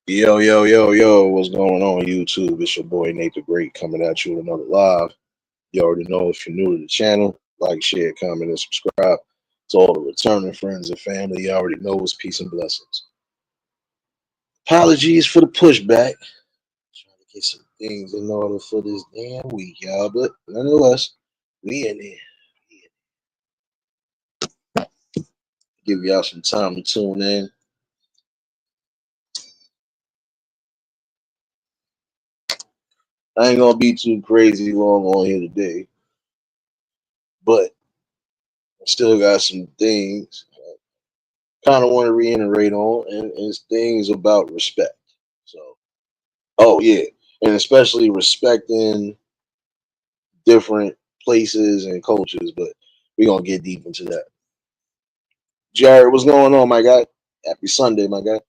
Yo, yo, yo, yo, what's going on, YouTube? It's your boy Nate the Great coming at you with another live. You already know if you're new to the channel, like, share, comment, and subscribe. To all the returning friends and family, you already know it's peace and blessings. Apologies for the pushback. Trying to get some things in order for this damn week, y'all, but nonetheless, we in there. Give y'all some time to tune in. I ain't gonna be too crazy long on here today, but I still got some things kind of want to reiterate on, and it's things about respect. So, oh yeah, and especially respecting different places and cultures. But we're gonna get deep into that. Jared, what's going on, my guy? Happy Sunday, my guy.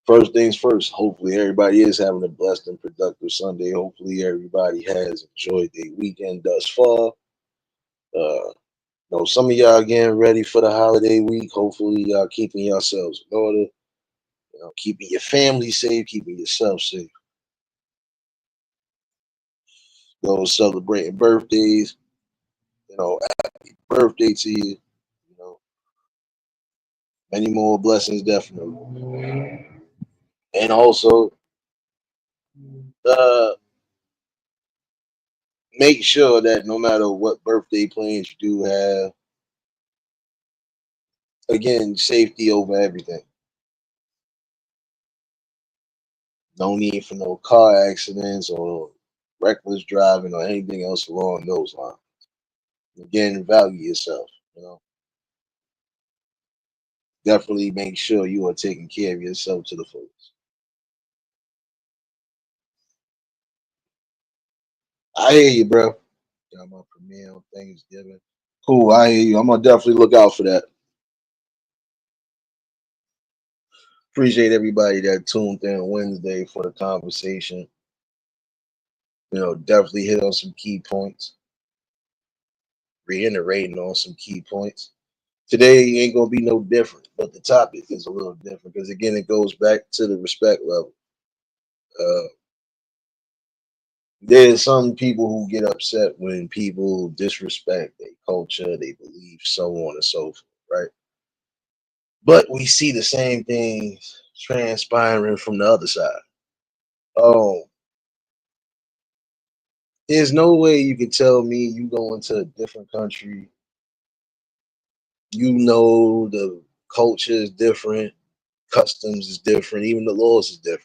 First things first. Hopefully, everybody is having a blessed and productive Sunday. Hopefully, everybody has enjoyed their weekend thus far. Some of y'all getting ready for the holiday week. Hopefully, y'all keeping yourselves in order. Keeping your family safe, keeping yourself safe. Those celebrating birthdays, happy birthday to you. You know, many more blessings, definitely. And also, uh, make sure that no matter what birthday plans you do have, again, safety over everything. No need for no car accidents or reckless driving or anything else along those lines. Again, value yourself. Definitely make sure you are taking care of yourself to the fullest. I hear you, bro. Got my premiere on Thanksgiving. Cool, I hear you. I'm gonna definitely look out for that. Appreciate everybody that tuned in Wednesday for the conversation. Definitely hit on some key points, reiterating on some key points. Today ain't gonna be no different, but the topic is a little different because again, it goes back to the respect level. Uh, there's some people who get upset when people disrespect their culture, they believe, so on and so forth, right? But we see the same things transpiring from the other side. Oh, there's no way you can tell me you go into a different country, the culture is different, customs is different, even the laws is different.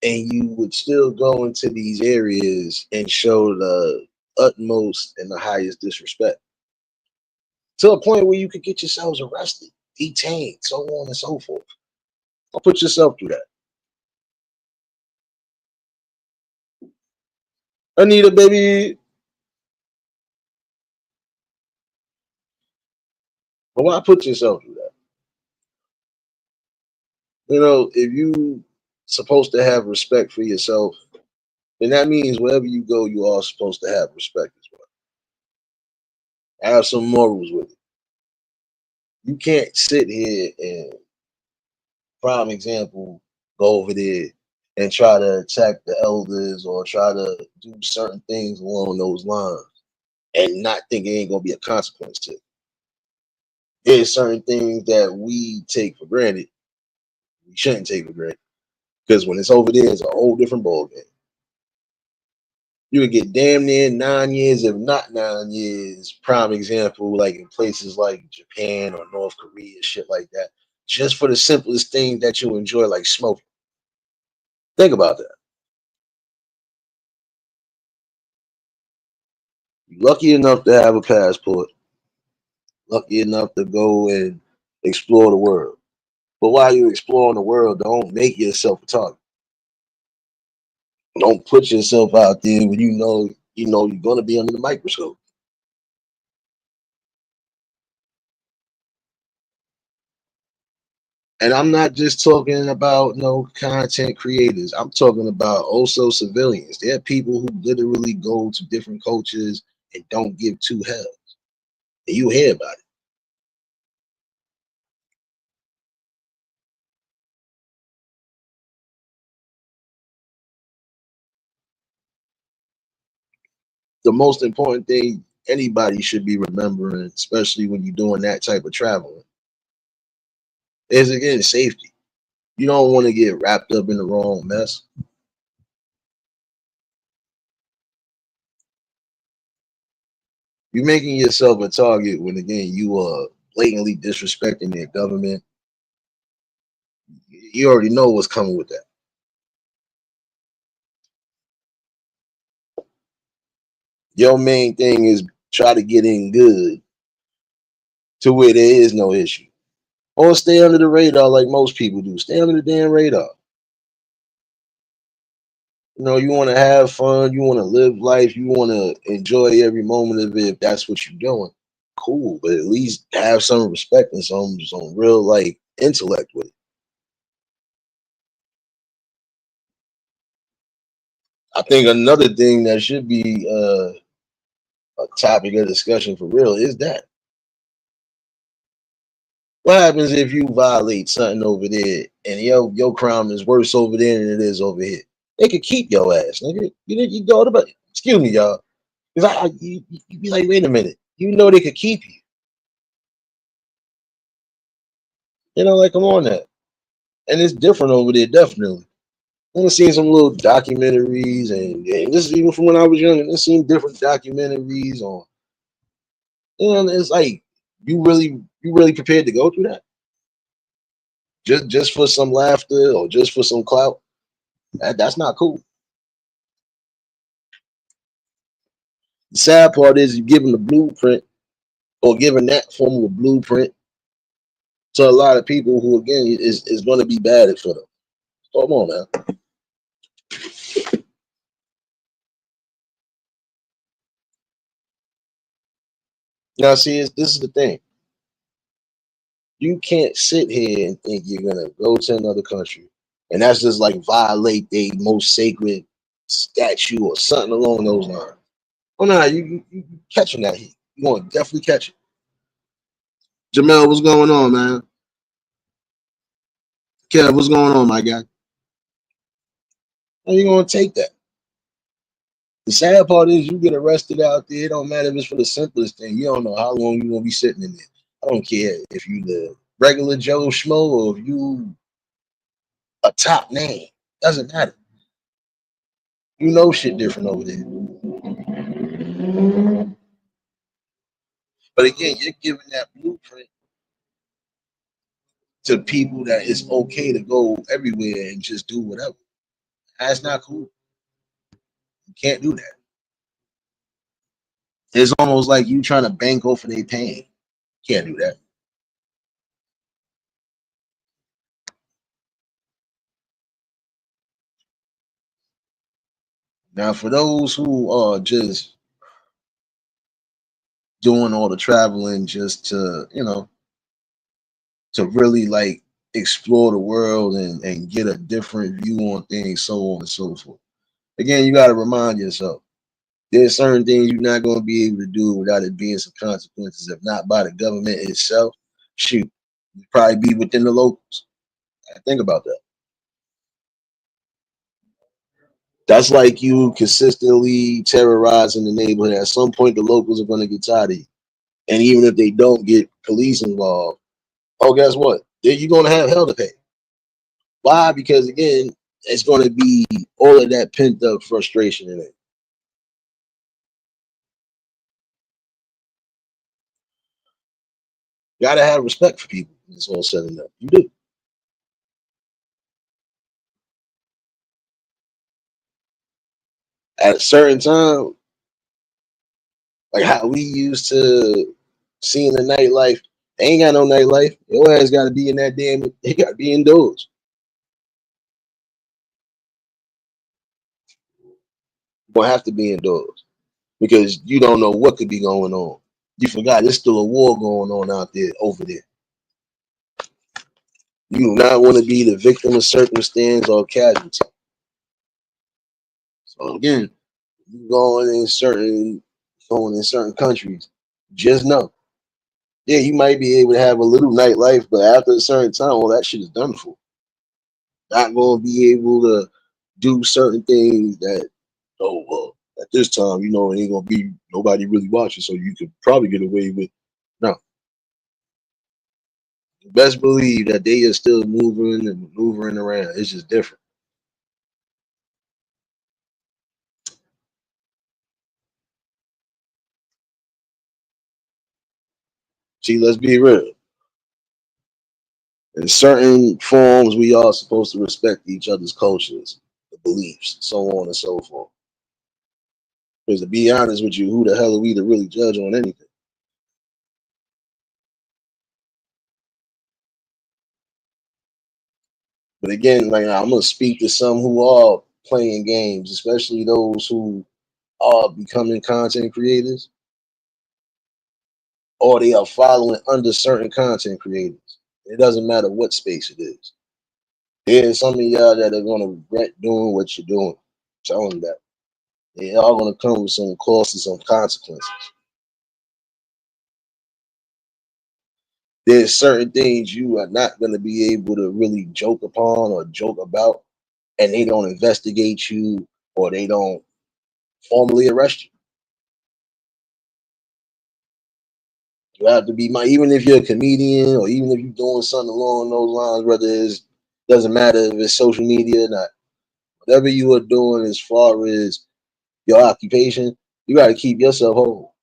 And you would still go into these areas and show the utmost and the highest disrespect to a point where you could get yourselves arrested, detained, so on and so forth. Don't put yourself through that. Anita, baby. But why put yourself through that? If you supposed to have respect for yourself, then that means wherever you go, you are supposed to have respect as well. Have some morals with it. You can't sit here and, prime example, go over there and try to attack the elders or try to do certain things along those lines and not think it ain't gonna be a consequence to it. There's certain things that we take for granted, we shouldn't take for granted. Because when it's over there, it's a whole different ballgame. You would get damn near 9 years, if not 9 years. Prime example, like in places like Japan or North Korea, shit like that, just for the simplest thing that you enjoy, like smoking. Think about that. You're lucky enough to have a passport, lucky enough to go and explore the world. But while you're exploring the world, don't make yourself a target. Don't put yourself out there when you're gonna be under the microscope. And I'm not just talking about no content creators. I'm talking about also civilians. There are people who literally go to different cultures and don't give two hells. And you hear about it. the most important thing anybody should be remembering, especially when you're doing that type of traveling, is again safety. You don't want to get wrapped up in the wrong mess. You're making yourself a target when again you are blatantly disrespecting their government. You already know what's coming with that. Your main thing is try to get in good to where there is no issue. Or stay under the radar like most people do. Stay under the damn radar. You know, you want to have fun, you want to live life, you want to enjoy every moment of it if that's what you're doing. Cool, but at least have some respect and some real like intellect with it. I think another thing that should be a topic of discussion for real is that what happens if you violate something over there and your crime is worse over there than it is over here? They could keep your ass, nigga. You go to, excuse me, y'all. Because you be like, wait a minute. You know they could keep you. You know, like, come on now. And it's different over there, definitely. I've seen some little documentaries, and this is even from when I was young, and I've seen different documentaries on, and it's like, you really prepared to go through that? Just for some laughter or just for some clout? That's not cool. The sad part is you're giving the blueprint or giving that form of a blueprint to a lot of people who, again, is going to be bad for them. Come on, man. Now, see, this is the thing. You can't sit here and think you're going to go to another country and that's just like violate their most sacred statue or something along those lines. Oh, no, you catching that heat. You're going to definitely catch it. Jamel, what's going on, man? Kev, what's going on, my guy? How you going to take that? The sad part is you get arrested out there. It don't matter if it's for the simplest thing. You don't know how long you're going to be sitting in there. I don't care if you the regular Joe Schmo or if you a top name. Doesn't matter. You know shit different over there. But again, you're giving that blueprint to people that it's okay to go everywhere and just do whatever. That's not cool. You can't do that. It's almost like you trying to bank off of their pain. Can't do that. Now, for those who are just doing all the traveling just to, to really like explore the world and get a different view on things, so on and so forth. Again, you got to remind yourself there's certain things you're not going to be able to do without it being some consequences, if not by the government itself. Shoot, it'd probably be within the locals. Think about that. That's like you consistently terrorizing the neighborhood. At some point, the locals are going to get tired of you. And even if they don't get police involved, oh, guess what? Then you're going to have hell to pay. Why? Because again, it's going to be all of that pent up frustration in it. You got to have respect for people when it's all said and done. You do. At a certain time, like how we used to see in the nightlife, they ain't got no nightlife. Your ass got to be in that damn. They got to be indoors. You don't have to be indoors because you don't know what could be going on. You forgot there's still a war going on out there over there. You do not want to be the victim of circumstance or casualty. So again, you going in certain countries, just know. Yeah, you might be able to have a little nightlife, but after a certain time, all that shit is done for. Not going to be able to do certain things that At this time, you know, it ain't gonna be nobody really watching, so you could probably get away with. No, best believe that they are still moving and maneuvering around. It's just different. See, let's be real. In certain forms, we are supposed to respect each other's cultures, the beliefs, so on and so forth. Because to be honest with you, who the hell are we to really judge on anything? But again, like I'm gonna speak to some who are playing games, especially those who are becoming content creators or they are following under certain content creators. It doesn't matter what space it is. There's some of y'all that are gonna regret doing what you're doing. Tell them that. They are gonna come with some costs and some consequences. There's certain things you are not gonna be able to really joke upon or joke about, and they don't investigate you or they don't formally arrest you. You have to be my even if you're a comedian or even if you're doing something along those lines, whether it's doesn't matter if it's social media or not. Whatever you are doing as far as your occupation, you gotta keep yourself whole.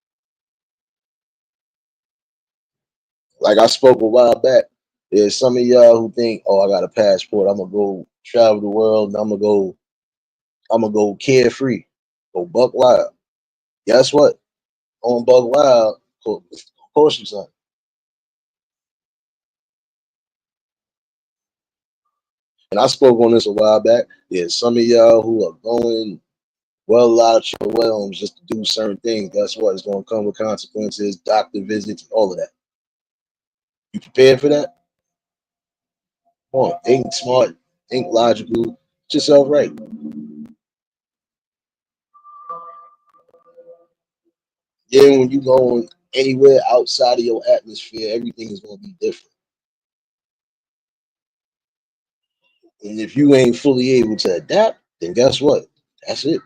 Like I spoke a while back, there's some of y'all who think, oh, I got a passport, I'm gonna go travel the world and I'm gonna go carefree, go buck wild. Guess what? On buck wild, of course you son. And I spoke on this a while back. There's some of y'all who are going well out your realms just to do certain things. Guess what? It's gonna come with consequences, doctor visits, all of that. You prepared for that? Come on, think smart, think logical, get yourself right. Then when you go anywhere outside of your atmosphere, everything is gonna be different. And if you ain't fully able to adapt, then guess what? That's it.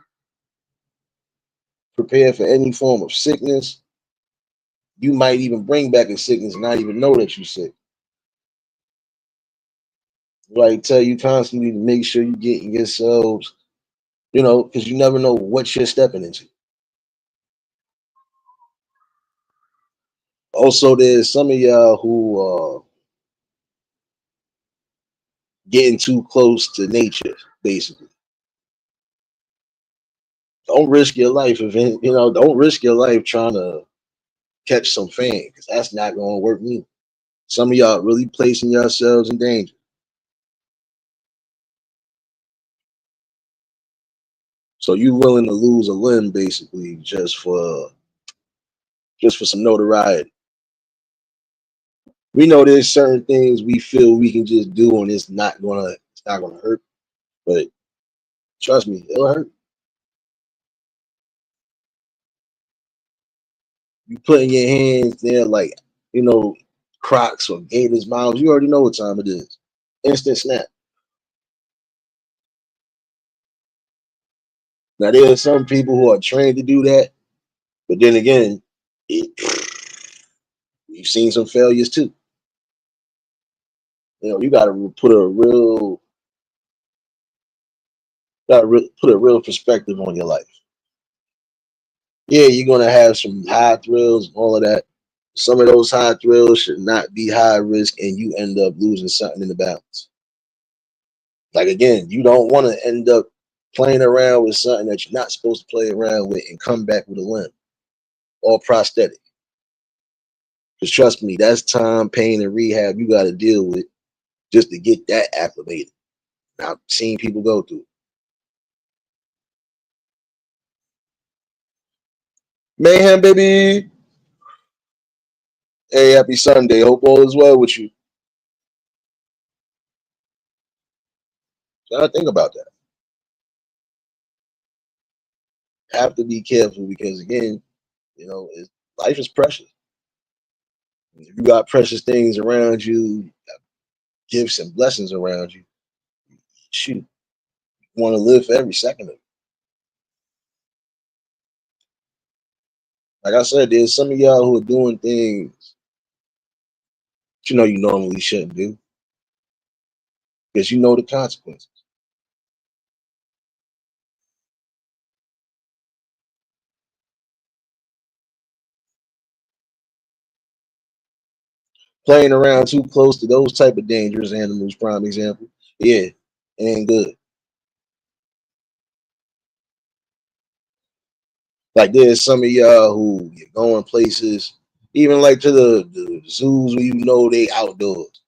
Prepare for any form of sickness. You might even bring back a sickness and not even know that you're sick. Like tell you constantly to make sure you're getting yourselves, you know, because you never know what you're stepping into. Also, there's some of y'all who are getting too close to nature, basically. Don't risk your life if you know, don't risk your life trying to catch some fame because that's not gonna work neither. Some of y'all really placing yourselves in danger. So you willing to lose a limb basically just for some notoriety. We know there's certain things we feel we can just do and it's not gonna hurt. But trust me, it'll hurt. You putting your hands there like, you know, Crocs or Gators miles, you already know what time it is. Instant snap. Now there are some people who are trained to do that, but then again, it, you've seen some failures too. You know, you got to put a real perspective on your life. Yeah, you're gonna have some high thrills and all of that. Some of those high thrills should not be high risk, and you end up losing something in the balance. Like again, you don't want to end up playing around with something that you're not supposed to play around with and come back with a limb or prosthetic. Because trust me, that's time, pain, and rehab you got to deal with just to get that acclimated. I've seen people go through it. Mayhem, baby. Hey, happy Sunday. Hope all is well with you. Gotta think about that. Have to be careful because again, you know, life is precious. If you got precious things around you, gifts and blessings around you, shoot, you want to live for every second of it. Like I said, there's some of y'all who are doing things you normally shouldn't do because you know the consequences. Playing around too close to those type of dangerous animals, prime example. Yeah, ain't good. Like there's some of y'all who you're going places, even like to the zoos where you know they outdoors.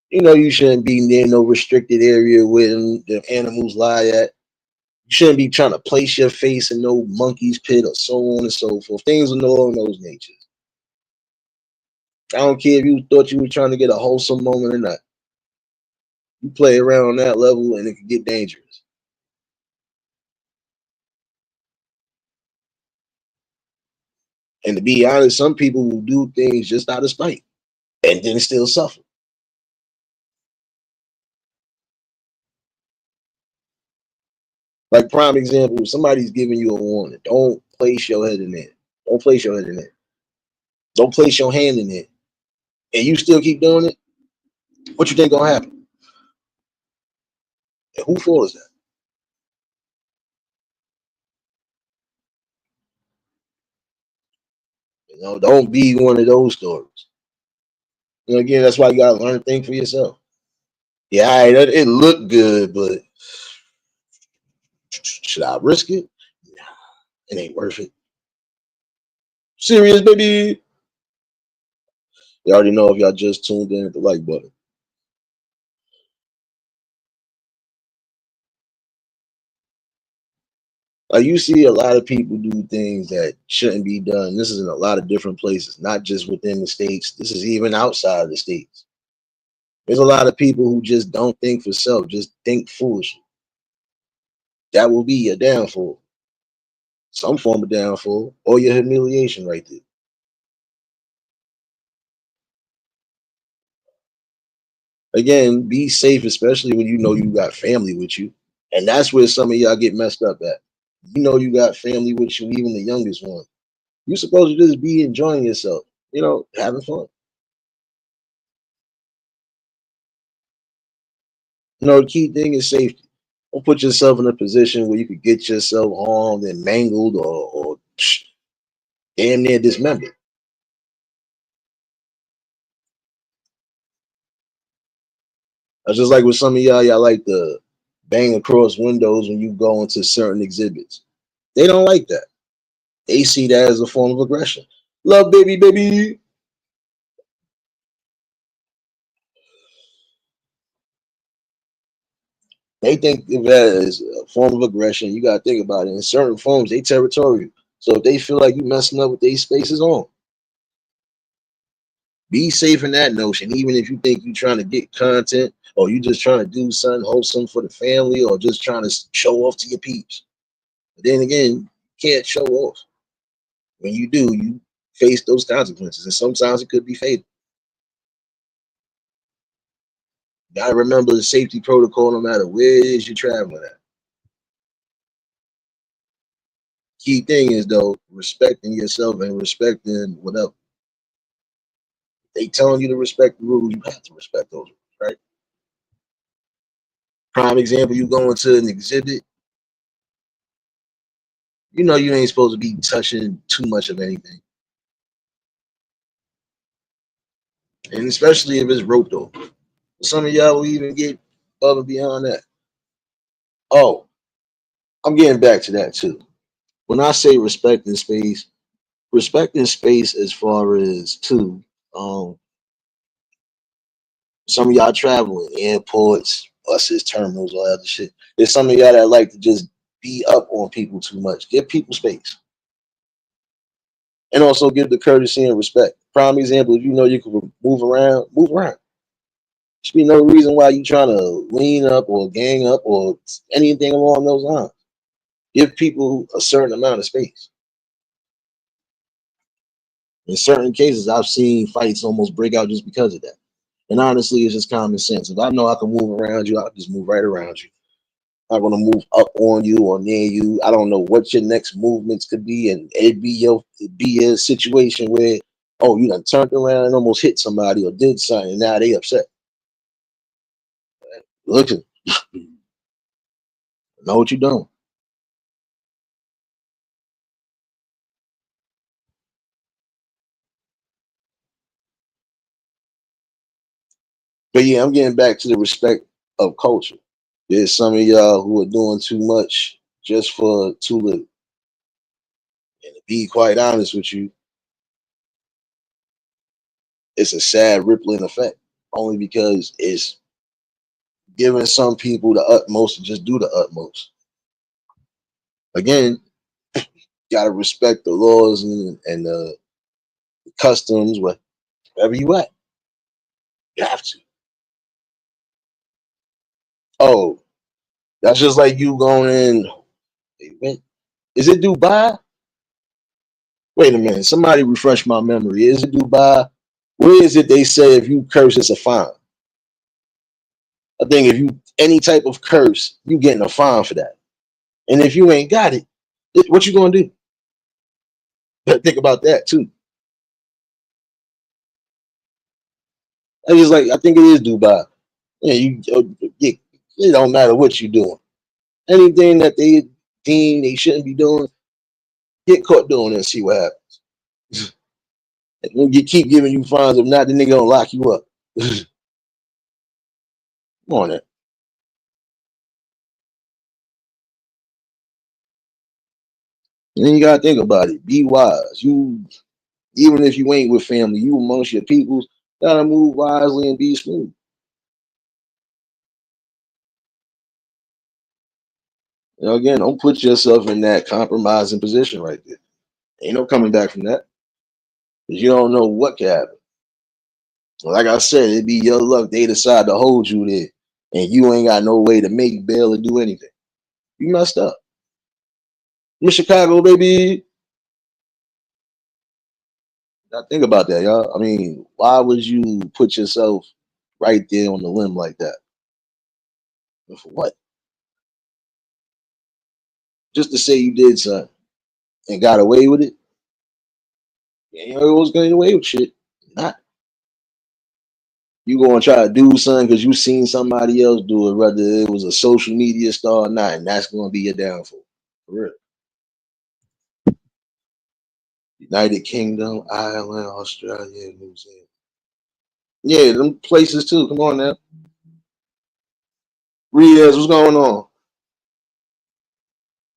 You know you shouldn't be near no restricted area where the animals lie at. You shouldn't be trying to place your face in no monkey's pit or so on and so forth. Things along those natures. I don't care if you thought you were trying to get a wholesome moment or not. You play around on that level and it can get dangerous. And to be honest, some people will do things just out of spite and then still suffer. Like prime example, if somebody's giving you a warning, don't place your head in there. Don't place your head in there. Don't place your hand in there. And you still keep doing it, what you think gonna happen? And who fault is that? Don't be one of those stories. Again, that's why you gotta learn to think for yourself. Yeah, all right, it looked good, but should I risk it? Nah, it ain't worth it. Serious, baby. You already know if y'all just tuned in at the like button. Like you see a lot of people do things that shouldn't be done. This is in a lot of different places, not just within the states. This is even outside of the states. There's a lot of people who just don't think for self, just think foolishly. That will be your downfall, some form of downfall, or your humiliation right there. Again, be safe, especially when you know you got family with you. And that's where some of y'all get messed up at. You know you got family with you, even the youngest one. You're supposed to just be enjoying yourself, having fun. The key thing is safety. Don't put yourself in a position where you could get yourself harmed and mangled or damn near dismembered. That's just like with some of y'all like to bang across windows when you go into certain exhibits. They don't like that. They see that as a form of aggression. Love, baby, baby. They think of that as a form of aggression. You got to think about it. In certain forms, they territorial. So if they feel like you messing up with their spaces on, be safe in that notion. Even if you think you're trying to get content or you just trying to do something wholesome for the family or just trying to show off to your peeps. But then again, you can't show off. When you do, you face those consequences. And sometimes it could be fatal. You gotta remember the safety protocol no matter where it is you're traveling at. Key thing is though, respecting yourself and respecting whatever. They telling you to respect the rules, you have to respect those rules, right? Prime example, you go into an exhibit, you know you ain't supposed to be touching too much of anything. And especially if it's roped over. Some of y'all will even get above and beyond that. Oh, I'm getting back to that too. When I say respecting space as far as too, um, some of y'all traveling, airports, buses, terminals, all that other shit. There's some of y'all that like to just be up on people too much. Give people space. And also give the courtesy and respect. Prime example, if you know you can move around, move around. Should be no reason why you trying to lean up or gang up or anything along those lines. Give people a certain amount of space. In certain cases, I've seen fights almost break out just because of that. And honestly, it's just common sense. If I know I can move around you, I'll just move right around you. Not gonna move up on you or near you. I don't know what your next movements could be, and it'd be a situation where, oh, you done turned around and almost hit somebody or did something, and now they upset. Look, know what you're doing. But yeah, I'm getting back to the respect of culture. There's some of y'all who are doing too much just for too little. And to be quite honest with you, it's a sad rippling effect. Only because it's giving some people the utmost to just do the utmost. Again, gotta respect the laws and the customs wherever you at. You have to. Oh, that's just like you going in. Wait, is it Dubai? Wait a minute. Somebody refresh my memory. Is it Dubai? Where is it they say if you curse, it's a fine? I think if you any type of curse, you getting a fine for that. And if you ain't got it, what you gonna do? Think about that too. I just like I think it is Dubai. Yeah, it don't matter what you're doing. Anything that they deem they shouldn't be doing, get caught doing it and see what happens. And you keep giving you fines. If not, the nigga gonna lock you up. Come on, that. And then you gotta think about it. Be wise. You even if you ain't with family, you amongst your peoples, gotta move wisely and be smooth. You know, again, don't put yourself in that compromising position right there. Ain't no coming back from that. Because you don't know what can happen. Like I said, it'd be your luck they decide to hold you there. And you ain't got no way to make bail or do anything. You messed up. I'm in Chicago, baby. Now think about that, y'all. I mean, why would you put yourself right there on the limb like that? And for what? Just to say you did something and got away with it? You ain't always getting away with shit. Not. You gonna try to do something because you seen somebody else do it, whether it was a social media star or not, and that's gonna be your downfall. For real. United Kingdom, Ireland, Australia, New Zealand. Yeah, them places too. Come on now. Riaz, what's going on?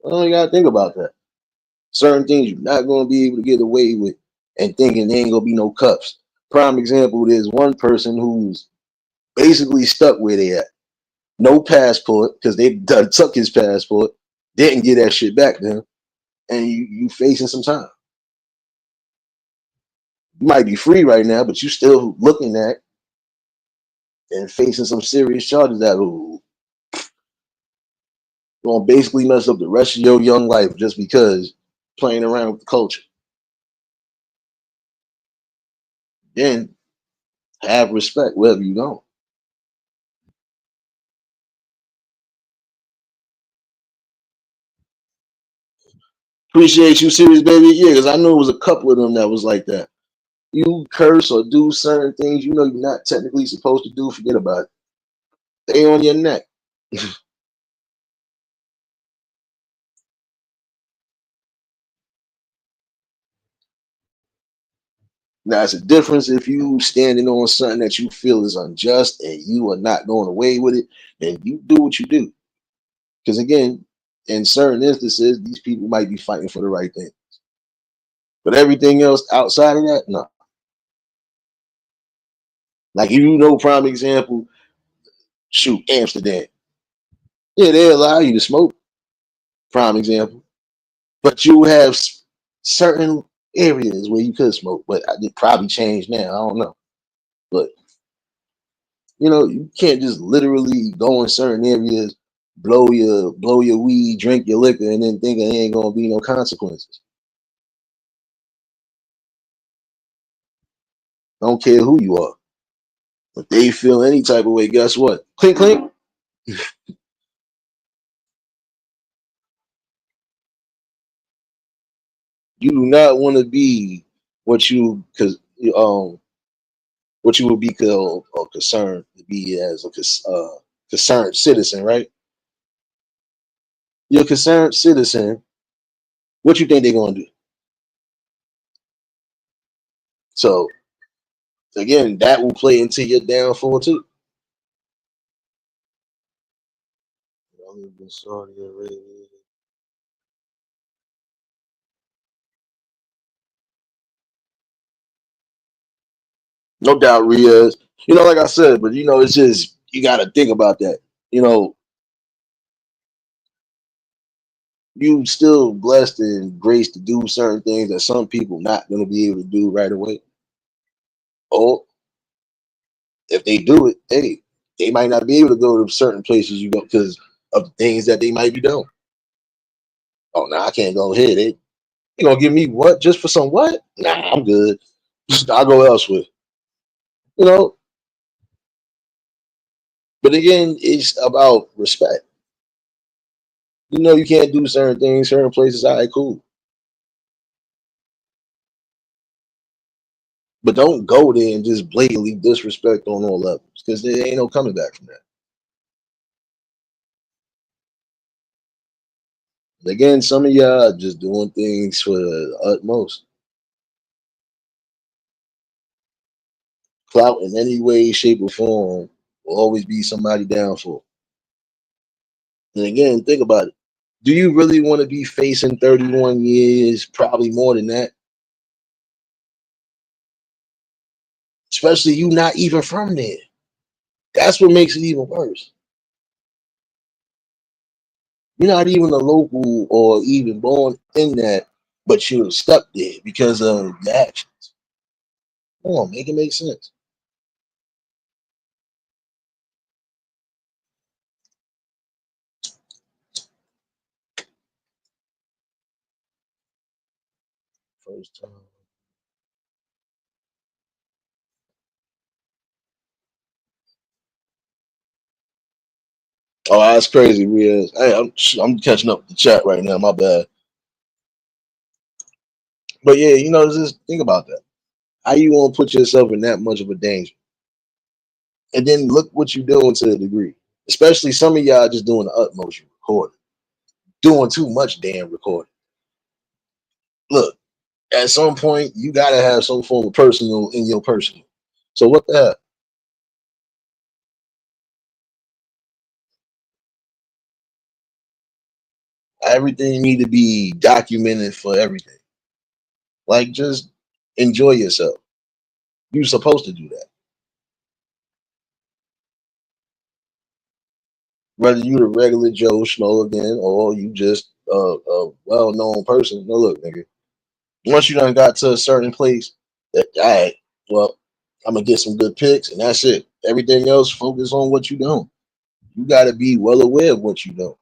Well, you gotta think about that. Certain things you're not gonna be able to get away with and thinking there ain't gonna be no cuffs. Prime example, there's one person who's basically stuck where they at. No passport, because they done took his passport, didn't get that shit back to him, and you facing some time. You might be free right now, but you still looking at and facing some serious charges that will gonna basically mess up the rest of your young life just because playing around with the culture. Then have respect wherever you go. Appreciate you, serious baby. Yeah, because I know it was a couple of them that was like that. You curse or do certain things you know you're not technically supposed to do, forget about it. They on your neck. Now it's a difference if you standing on something that you feel is unjust and you are not going away with it, and you do what you do. Because again, in certain instances, these people might be fighting for the right thing. But everything else outside of that, no. Like you know, prime example, shoot, Amsterdam. Yeah, they allow you to smoke, prime example. But you have certain areas where you could smoke, but it probably changed now. I don't know. But you know, you can't just literally go in certain areas, blow your weed, drink your liquor, and then think there ain't gonna be no consequences. I don't care who you are. If they feel any type of way, guess what? Clink clink. You do not want to be what you because what you would be called or concerned to be as a concerned citizen, right? You're a concerned citizen. What you think they're gonna do? So again, that will play into your downfall too. Saudi Arabia. No doubt, Riaz. Like I said, but it's just you got to think about that. You know, you still blessed and graced to do certain things that some people not going to be able to do right away. Or if they do it, hey, they might not be able to go to certain places you go because of the things that they might be doing. Oh, no, I can't go here. They gonna give me what just for some what? Nah, I'm good. I'll go elsewhere. You know, but again, it's about respect. You can't do certain things, certain places. All right, cool. But don't go there and just blatantly disrespect on all levels because there ain't no coming back from that. Again, some of y'all are just doing things for the utmost. Clout in any way, shape, or form will always be somebody down for. And again, think about it. Do you really want to be facing 31 years, probably more than that? Especially you not even from there. That's what makes it even worse. You're not even a local or even born in that, but you're stuck there because of the actions. Come on, make it make sense. First time. Oh, that's crazy, Riaz. Hey, I'm catching up with the chat right now. My bad. But yeah, just think about that. How you gonna put yourself in that much of a danger? And then look what you're doing to a degree. Especially some of y'all just doing the utmost. You recording, doing too much damn recording. Look, at some point you gotta have some form of personal in your personal. So what the hell? Everything need to be documented for everything. Like just enjoy yourself. You're supposed to do that. Whether you the regular Joe Schmo again or you just a well known person. No, look, nigga. Once you done got to a certain place, that all right, well, I'm gonna get some good picks and that's it. Everything else, focus on what you doing. You gotta be well aware of what you know.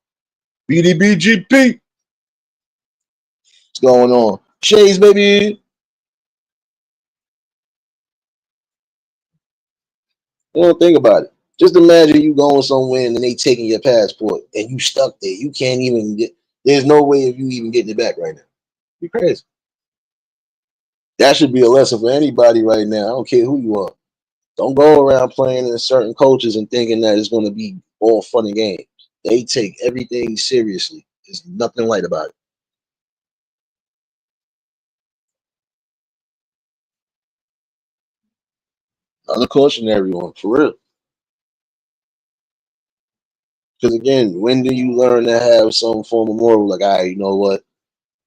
BDBGP, what's going on? Shades, baby. You don't think about it. Just imagine you going somewhere and then they taking your passport and you stuck there. You can't even get. There's no way of you even getting it back right now. You crazy. That should be a lesson for anybody right now. I don't care who you are. Don't go around playing in certain coaches and thinking that it's going to be all fun and games. They take everything seriously. There's nothing light about it. Another cautionary one, for real. Because again, when do you learn to have some form of moral? Like, all right, you know what?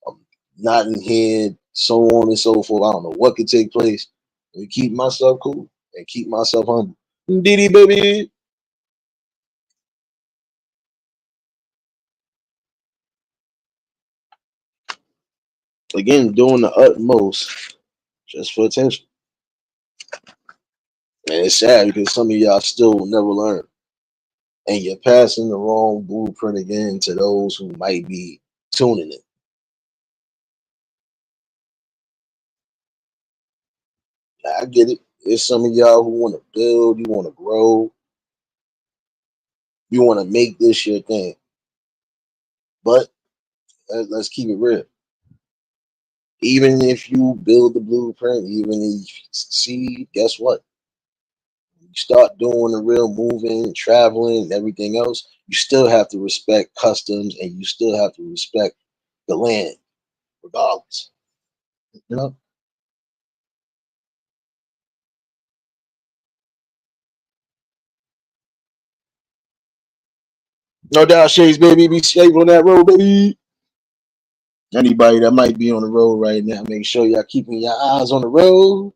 I'm not in here, so on and so forth. I don't know what could take place. And keep myself cool and keep myself humble. Diddy, baby. Again, doing the utmost just for attention. And it's sad because some of y'all still will never learn. And you're passing the wrong blueprint again to those who might be tuning it. I get it. There's some of y'all who want to build, you want to grow, you want to make this your thing. But let's keep it real. Even if you build the blueprint, even if you succeed, guess what? You start doing the real moving, traveling, and everything else, you still have to respect customs and you still have to respect the land, regardless. You know? No doubt, Shades, baby, be safe on that road, baby. Anybody that might be on the road right now, make sure y'all keeping your eyes on the road.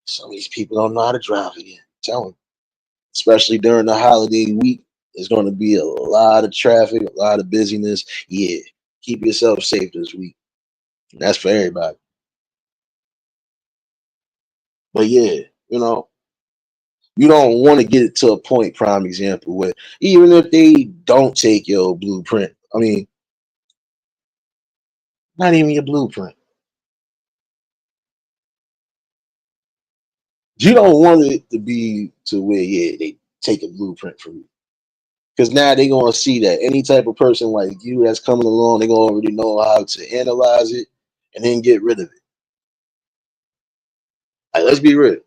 Some of these people don't know how to drive again. Tell them, especially during the holiday week, there's going to be a lot of traffic, a lot of busyness. Yeah, keep yourself safe this week. And that's for everybody. But yeah, you know, you don't want to get it to a point, prime example, where even if they don't take your blueprint, I mean, not even your blueprint, you don't want it to be to where, yeah, they take a blueprint from you. Because now they're going to see that any type of person like you that's coming along, they're going to already know how to analyze it and then get rid of it. Like, let's be real.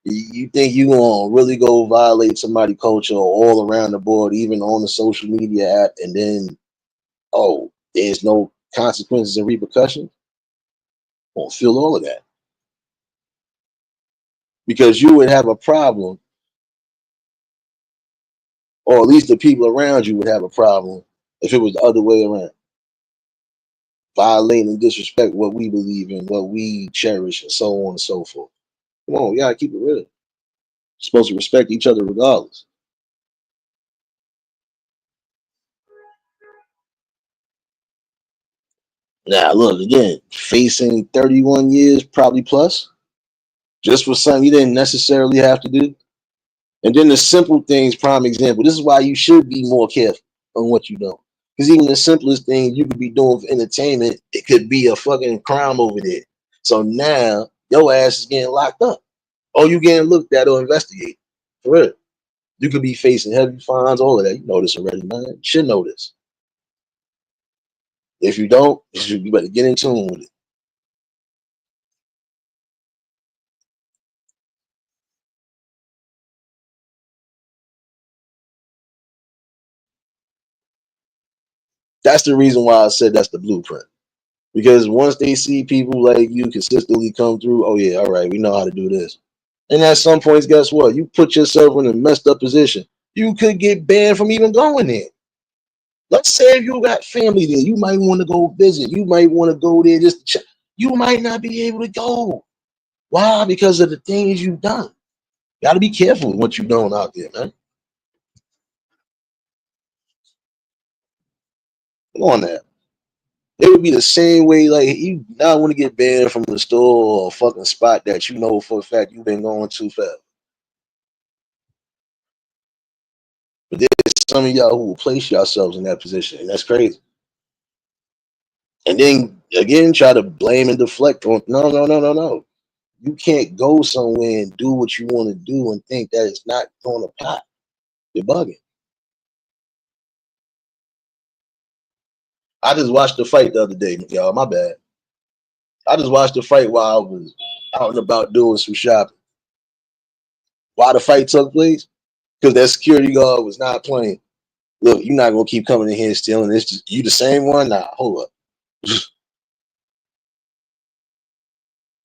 You think you gonna really go violate somebody's culture all around the board, even on the social media app, and then oh, there's no consequences and repercussions? Won't feel all of that because you would have a problem, or at least the people around you would have a problem if it was the other way around, violating and disrespect what we believe in, what we cherish, and so on and so forth. Come on, we gotta keep it real. Supposed to respect each other regardless. Now, look again, facing 31 years, probably plus, just for something you didn't necessarily have to do. And then the simple things, prime example. This is why you should be more careful on what you do. Because even the simplest thing you could be doing for entertainment, it could be a fucking crime over there. So now your ass is getting locked up. Or you getting looked at or investigated. For real. You could be facing heavy fines, all of that. You know this already, man. You should know this. If you don't, you better get in tune with it. That's the reason why I said that's the blueprint. Because once they see people like you consistently come through, oh yeah, all right, we know how to do this. And at some points, guess what? You put yourself in a messed up position. You could get banned from even going there. Let's say if you got family there, you might want to go visit. You might want to go there just to check. You might not be able to go. Why? Because of the things you've done. Got to be careful with what you're doing out there, man. Come on now. It would be the same way, like you not want to get banned from the store or a fucking spot that you know for a fact you've been going to fast. But there's some of y'all who will place yourselves in that position, and that's crazy. And then again, try to blame and deflect on no, no, no, no, no. You can't go somewhere and do what you want to do and think that it's not going to pop. You're bugging. I just watched the fight the other day, y'all. My bad. I just watched the fight while I was out and about doing some shopping. Why the fight took place? Because that security guard was not playing. Look, you're not gonna keep coming in here and stealing. It's just you the same one. Nah, hold up.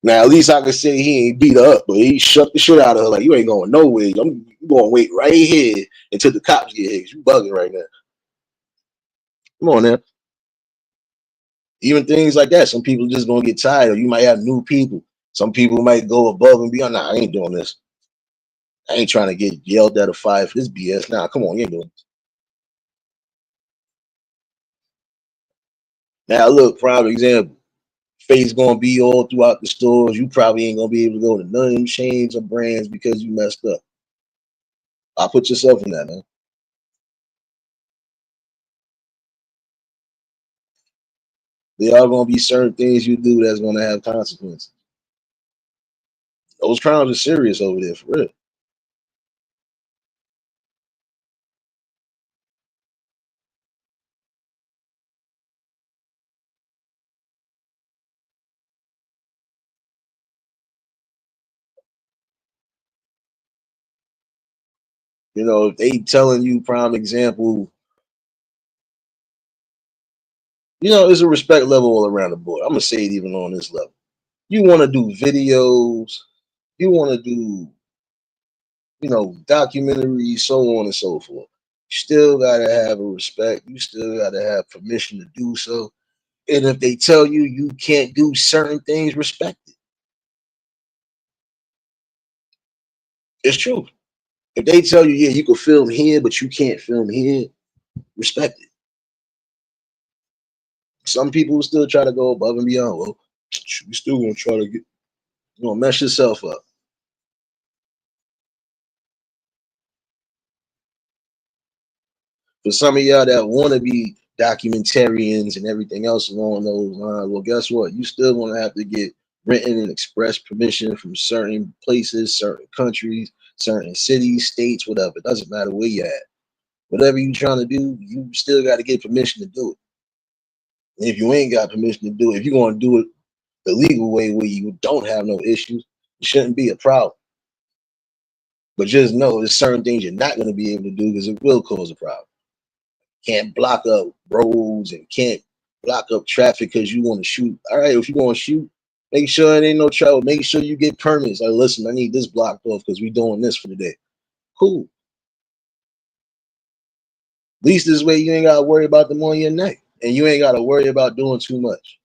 Now at least I can say he ain't beat her up, but he shut the shit out of her. Like you ain't going nowhere. I'm going to wait right here until the cops get here. 'Cause you bugging right now. Come on now. Even things like that. Some people just gonna get tired. Or you might have new people. Some people might go above and beyond. Nah, I ain't doing this. I ain't trying to get yelled at a fight for this BS. Nah, come on, you ain't doing this. Now look, prime example. Face gonna be all throughout the stores. You probably ain't gonna be able to go to none of them chains or brands because you messed up. I put yourself in that, man. There are gonna be certain things you do that's gonna have consequences. Those crimes are serious over there for real. You know, if they telling you prime example, you know, it's a respect level all around the board. I'm gonna say it even on this level. You want to do videos, you want to do, you know, documentaries, so on and so forth. You still gotta have a respect. You still gotta have permission to do so. And if they tell you you can't do certain things, respect it. It's true. If they tell you, yeah, you can film here, but you can't film here, respect it. Some people still try to go above and beyond. Well, you still gonna try to get, you know, mess yourself up. For some of y'all that want to be documentarians and everything else along those lines, well, guess what? You still gonna have to get written and express permission from certain places, certain countries, certain cities, states, whatever. It doesn't matter where you're at. Whatever you're trying to do, you still got to get permission to do it. And if you ain't got permission to do it, if you're gonna do it the legal way where you don't have no issues, it shouldn't be a problem. But just know there's certain things you're not gonna be able to do because it will cause a problem. Can't block up roads and can't block up traffic because you want to shoot. All right, if you want to shoot, make sure it ain't no trouble. Make sure you get permits. Like, listen, I need this blocked off because we doing this for the day. Cool. At least this way you ain't gotta worry about them on your neck. And you ain't gotta worry about doing too much.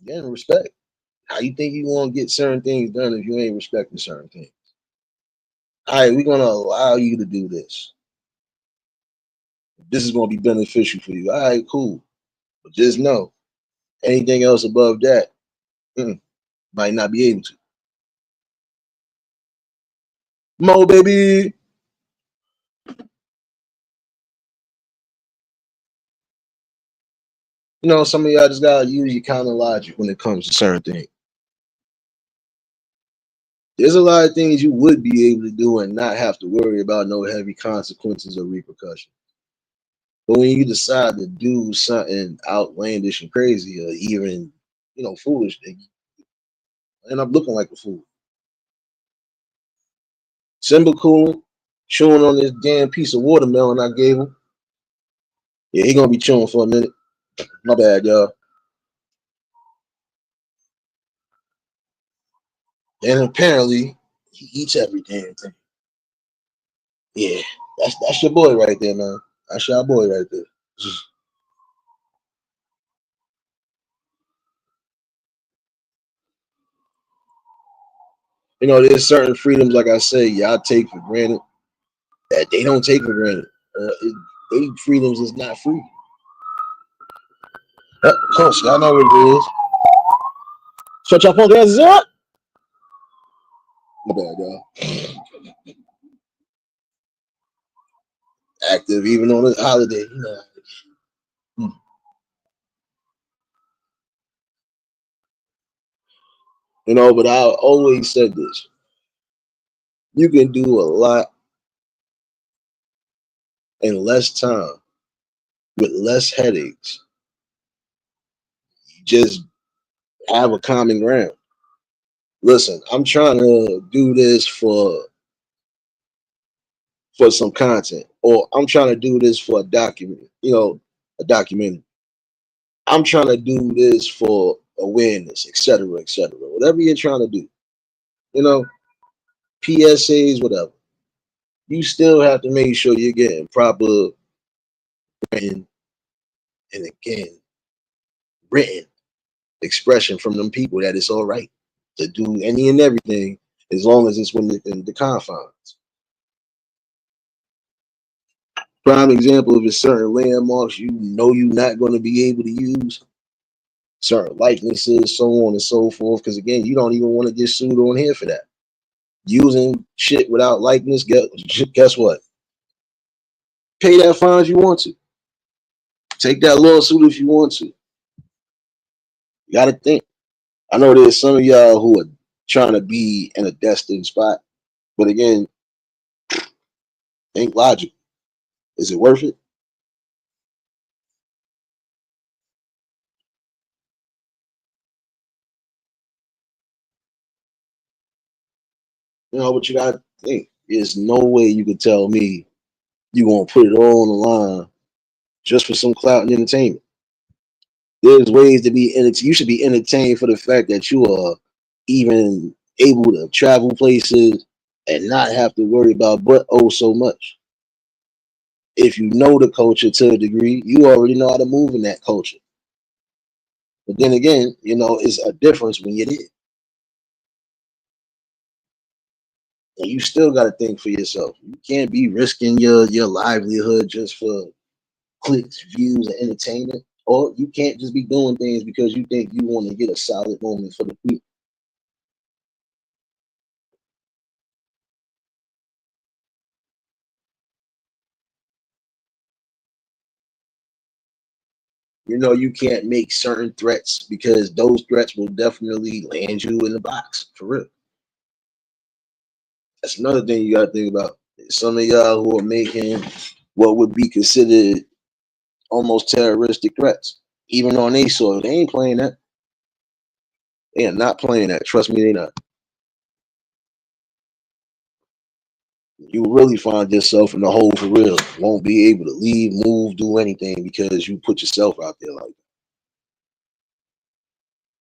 Again, respect. How you think you gonna get certain things done if you ain't respecting certain things? All right, we're gonna allow you to do this. This is gonna be beneficial for you. All right, cool. But just know anything else above that, might not be able to. Mo baby. You know, some of y'all just gotta use your counter logic when it comes to certain things. There's a lot of things you would be able to do and not have to worry about no heavy consequences or repercussions. But when you decide to do something outlandish and crazy or even, you know, foolish, you end up looking like a fool. Simba cooling, chewing on this damn piece of watermelon I gave him. Yeah, he gonna be chewing for a minute. My bad, y'all. And apparently, he eats every damn thing. Yeah, that's your boy right there, man. That's your boy right there. You know, there's certain freedoms, like I say, y'all take for granted that they don't take for granted. They freedoms is not free. Of course, y'all know what it is. Shut your punk asses up. My bad, y'all. Active even on this holiday. You know, but I always said this. You can do a lot in less time with less headaches. Just have a common ground. Listen, I'm trying to do this for some content, or I'm trying to do this for a document, you know, a documentary. I'm trying to do this for awareness, etc., etc. Whatever you're trying to do, you know, PSAs, whatever. You still have to make sure you're getting proper written and again written expression from them people that it's all right to do any and everything as long as it's within the confines. Prime example of it's certain landmarks you know you're not going to be able to use, certain likenesses, so on and so forth. Because again, you don't even want to get sued on here for that. Using shit without likeness, guess what? Pay that fine if you want to. Take that lawsuit if you want to. You got to think. I know there's some of y'all who are trying to be in a destined spot, but again, think logic. Is it worth it? You know, but you gotta think. There's no way you could tell me you gonna put it all on the line just for some clout and entertainment. There's ways to be entertained. You should be entertained for the fact that you are even able to travel places and not have to worry about but oh so much. If you know the culture to a degree, you already know how to move in that culture. But then again, you know, it's a difference when you're there. And you still got to think for yourself. You can't be risking your livelihood just for clicks, views, and entertainment. Or you can't just be doing things because you think you want to get a solid moment for the people. You know, you can't make certain threats because those threats will definitely land you in the box for real. That's another thing you got to think about. Some of y'all who are making what would be considered almost terroristic threats, even on their soil, they ain't playing that. They are not playing that. Trust me, they not. You really find yourself in the hole for real. Won't be able to leave, move, do anything because you put yourself out there like that.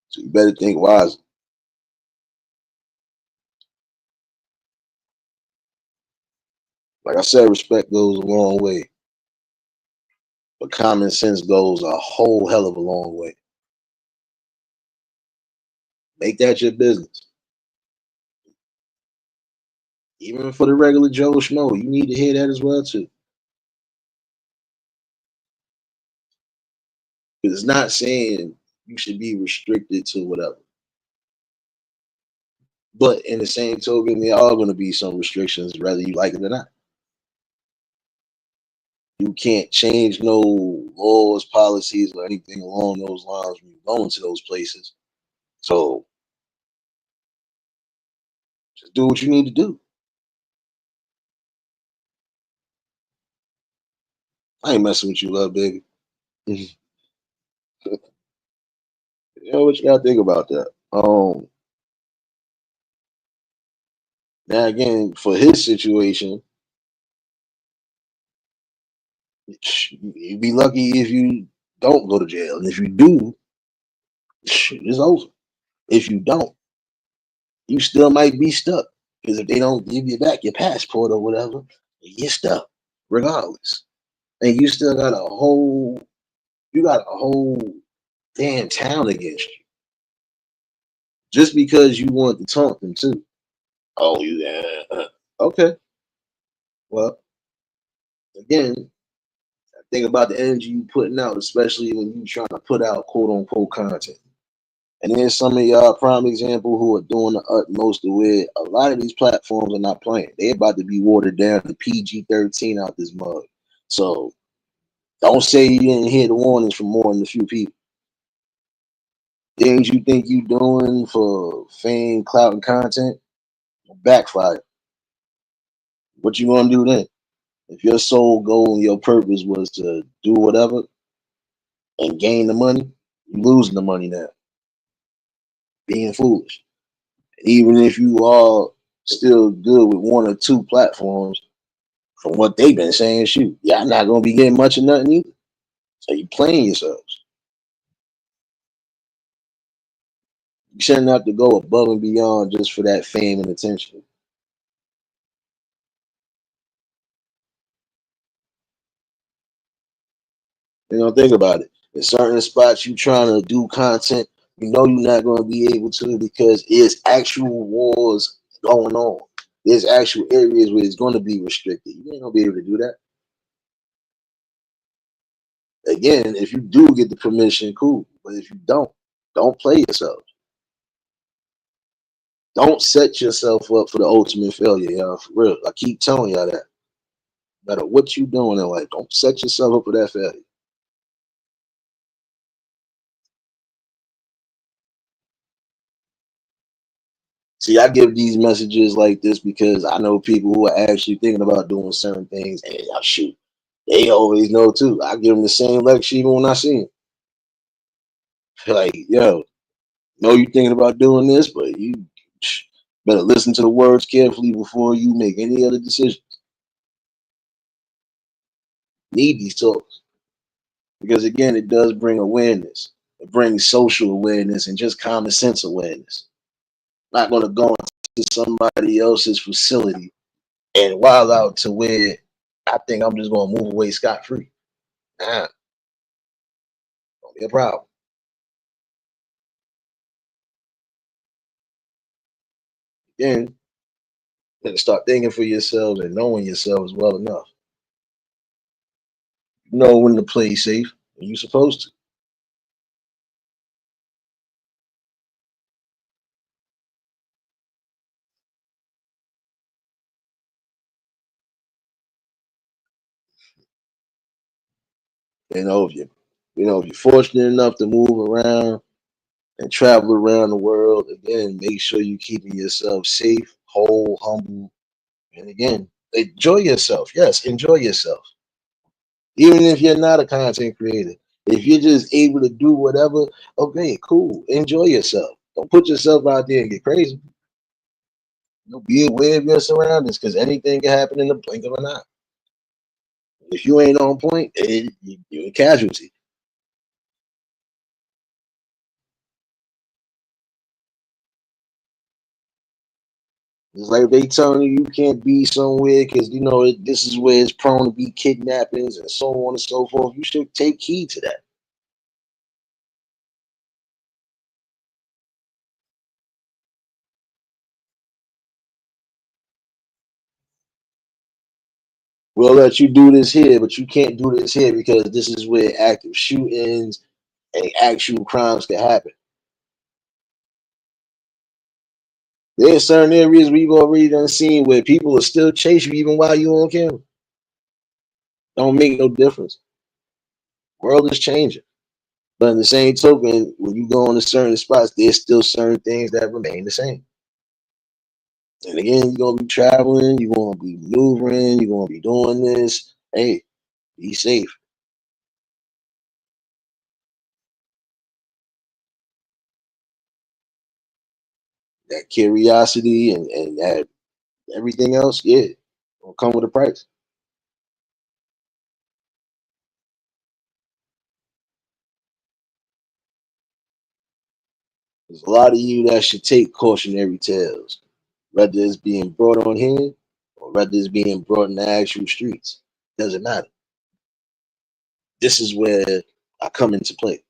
So you better think wisely. Like I said, respect goes a long way, but common sense goes a whole hell of a long way. Make that your business. Even for the regular Joe Schmo, you need to hear that as well too. Because it's not saying you should be restricted to whatever. But in the same token, there are going to be some restrictions, whether you like it or not. You can't change no laws, policies, or anything along those lines when you go into those places. So just do what you need to do. I ain't messing with you, love, baby. You know what you gotta think about that. Now again, for his situation, you'd be lucky if you don't go to jail, and if you do, it's over. If you don't, you still might be stuck because if they don't give you back your passport or whatever, you're stuck regardless, and you still got a whole damn town against you just because you want to taunt them too. Oh, you okay? Well, again, think about the energy you putting out, especially when you trying to put out quote unquote content. And then some of y'all prime example who are doing the utmost to where a lot of these platforms are not playing. They about to be watered down to PG-13 out this mug. So don't say you didn't hear the warnings from more than a few people. Things you think you doing for fame, clout, and content backfire. What you gonna do then? If your sole goal and your purpose was to do whatever and gain the money, you losing the money now. Being foolish. Even if you are still good with one or two platforms, from what they've been saying, shoot, y'all not gonna be getting much of nothing either. So you playing yourselves. You shouldn't have to go above and beyond just for that fame and attention. You know, think about it. In certain spots you trying to do content, you know you're not gonna be able to because it's actual wars going on. There's actual areas where it's gonna be restricted. You ain't gonna be able to do that. Again, if you do get the permission, cool. But if you don't play yourself. Don't set yourself up for the ultimate failure, y'all. For real. I keep telling y'all that. No matter what you doing in life, don't set yourself up for that failure. See, I give these messages like this because I know people who are actually thinking about doing certain things, and I shoot, they always know too. I give them the same lecture even when I see them. Like, yo, know you thinking about doing this, but you Better listen to the words carefully before you make any other decisions. Need these talks because again, it does bring awareness. It brings social awareness and just common sense awareness. Not going to go into somebody else's facility and wild out to where I think I'm just going to move away scot free. Nah, don't be a problem. Then you gotta start thinking for yourselves and knowing yourselves well enough. You know when to play safe and you're supposed to. If you're fortunate enough to move around and travel around the world, again, make sure you keeping yourself safe, whole, humble, and again, enjoy yourself. Yes, enjoy yourself. Even if you're not a content creator, if you're just able to do whatever, okay, cool. Enjoy yourself. Don't put yourself out there and get crazy. Be aware of your surroundings because anything can happen in the blink of an eye. If you ain't on point, you're a casualty. It's like they telling you can't be somewhere because this is where it's prone to be kidnappings and so on and so forth. You should take heed to that. We'll let you do this here, but you can't do this here because this is where active shootings and actual crimes can happen. There's certain areas we've already done seen where people will still chase you even while you're on camera. Don't make no difference. World is changing. But in the same token, when you go into certain spots, there's still certain things that remain the same. And again, you're gonna be traveling, you're gonna be maneuvering, you're gonna be doing this. Hey, be safe. That curiosity and that everything else, yeah, will come with a price. There's a lot of you that should take cautionary tales, whether it's being brought on here or whether it's being brought in the actual streets. Doesn't matter. This is where I come into play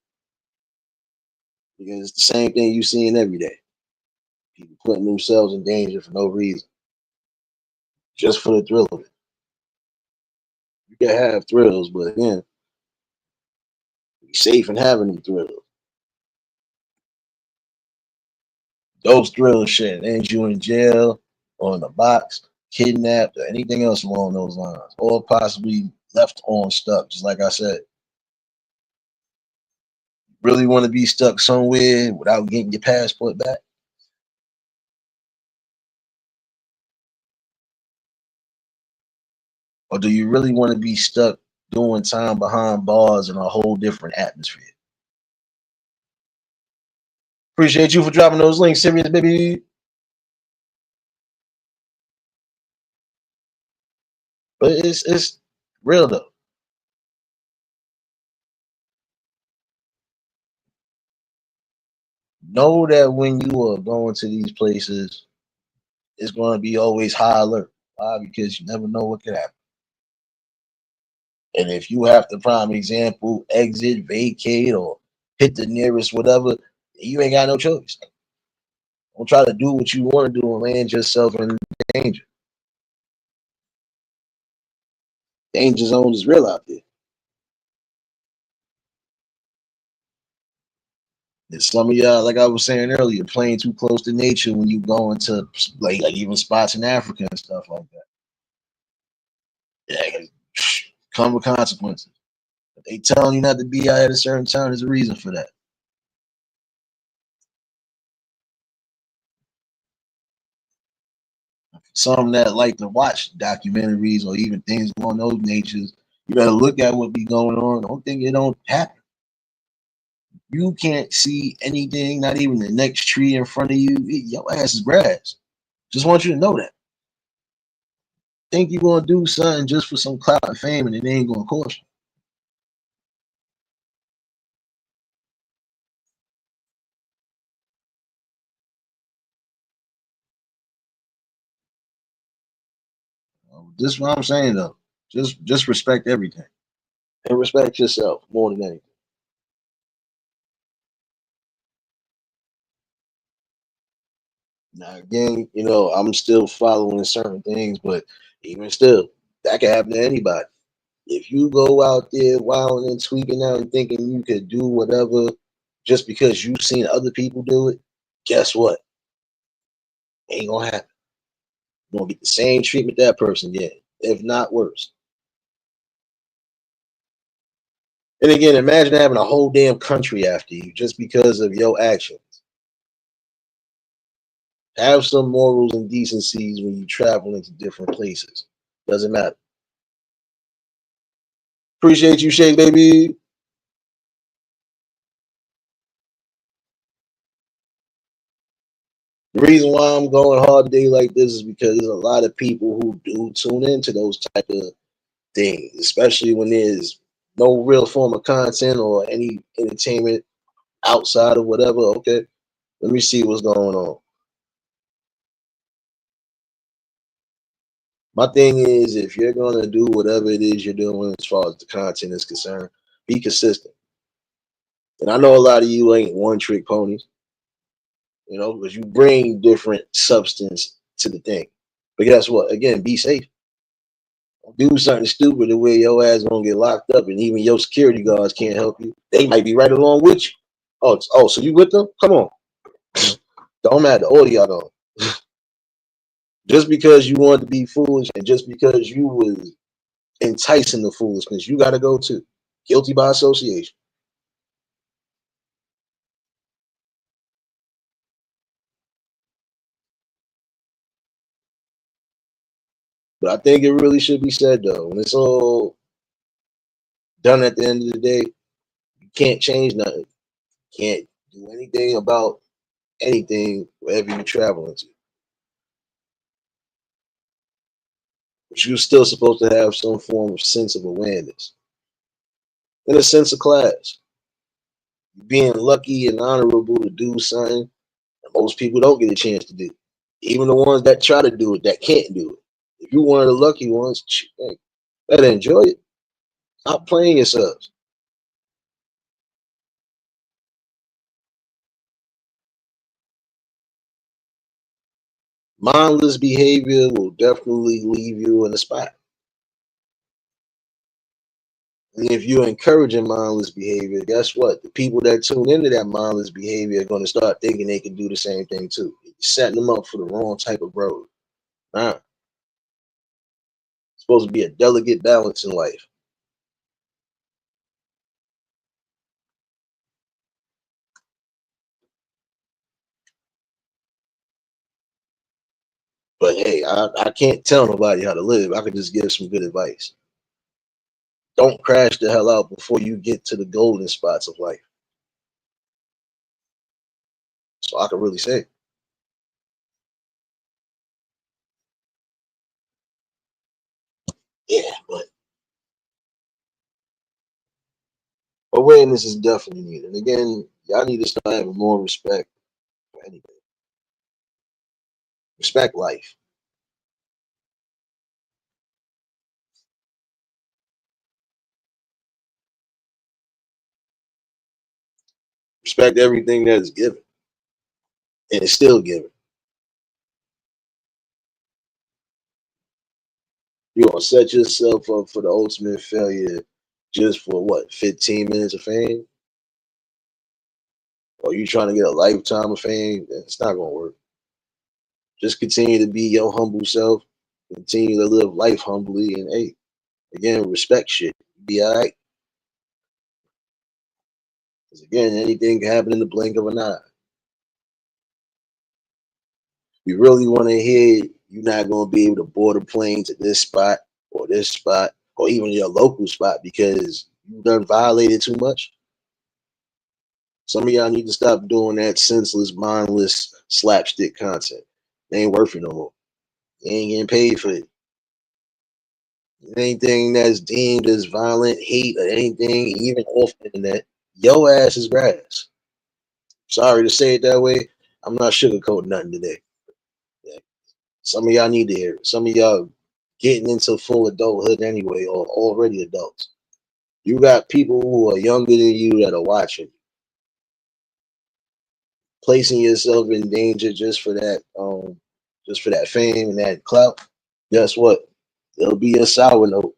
because it's the same thing you seeing every day. People putting themselves in danger for no reason, just for the thrill of it. You can have thrills, but again, be safe in having them thrills. Those thrills shit end you in jail or in a box, kidnapped, or anything else along those lines, or possibly left on stuck. Just like I said, really want to be stuck somewhere without getting your passport back, or do you really want to be stuck doing time behind bars in a whole different atmosphere? Appreciate you for dropping those links, serious baby. But it's real though. Know that when you are going to these places, it's going to be always high alert. Why? Because you never know what could happen. And if you have to, prime example, exit, vacate, or hit the nearest whatever, you ain't got no choice. Don't try to do what you want to do and land yourself in danger. Danger zone is real out there. And some of y'all, like I was saying earlier, playing too close to nature when you go into like even spots in Africa and stuff like that. Yeah, come with consequences. If they telling you not to be out at a certain time, there's a reason for that. Some that like to watch documentaries or even things along those natures, you better look at what be going on. Don't think it don't happen. You can't see anything, not even the next tree in front of you. Your ass is grass. Just want you to know that. Think you're gonna do something just for some clout and fame, and it ain't gonna cost you. This is what I'm saying though. Just respect everything and respect yourself more than anything. Now again, I'm still following certain things, but even still, that can happen to anybody. If you go out there wilding and tweaking out and thinking you could do whatever just because you've seen other people do it, guess what? Ain't gonna happen. You're gonna get the same treatment that person did, if not worse. And again, imagine having a whole damn country after you just because of your actions. Have some morals and decencies when you travel into different places. Doesn't matter. Appreciate you, Shake Baby. The reason why I'm going hard today like this is because there's a lot of people who do tune into those type of things, especially when there's no real form of content or any entertainment outside of whatever. Okay, let me see what's going on. My thing is, if you're gonna do whatever it is you're doing as far as the content is concerned, be consistent. And I know a lot of you ain't one trick ponies, because you bring different substance to the thing. But guess what? Again, be safe. Do something stupid the way your ass gonna get locked up, and even your security guards can't help you. They might be right along with you. Oh, so you with them? Come on. Don't matter. All of y'all don't. Just because you wanted to be foolish, and just because you was enticing the foolishness, you got to go too. Guilty by association. But I think it really should be said though, when it's all done at the end of the day, you can't change nothing. You can't do anything about anything wherever you travel into. But you're still supposed to have some form of sense of awareness and a sense of class. Being lucky and honorable to do something that most people don't get a chance to do. Even the ones that try to do it that can't do it. If you're one of the lucky ones, hey, better enjoy it. Stop playing yourselves. Mindless behavior will definitely leave you in a spot. And if you're encouraging mindless behavior, guess what? The people that tune into that mindless behavior are going to start thinking they can do the same thing too. You're setting them up for the wrong type of road. Nah, it's supposed to be a delicate balance in life. But hey, I can't tell nobody how to live. I can just give some good advice. Don't crash the hell out before you get to the golden spots of life. So I can really say, yeah, but awareness is definitely needed. And again, y'all need to start having more respect for anything. Respect life. Respect everything that is given and is still given. You're gonna set yourself up for the ultimate failure just for what, 15 minutes of fame? Or you trying to get a lifetime of fame? It's not gonna work. Just continue to be your humble self, continue to live life humbly, and hey, again, respect shit. Be all right. Because again, anything can happen in the blink of an eye. We really want to hear you're not going to be able to board a plane to this spot or even your local spot because you done violated too much. Some of y'all need to stop doing that senseless, mindless slapstick content. They ain't worth it no more. You ain't getting paid for it. Anything that's deemed as violent, hate, or anything, even off the internet, your ass is grass. Sorry to say it that way. I'm not sugarcoating nothing today. Yeah. Some of y'all need to hear it. Some of y'all getting into full adulthood anyway, or already adults. You got people who are younger than you that are watching, placing yourself in danger just for that fame and that clout. Guess what? There'll be a sour note.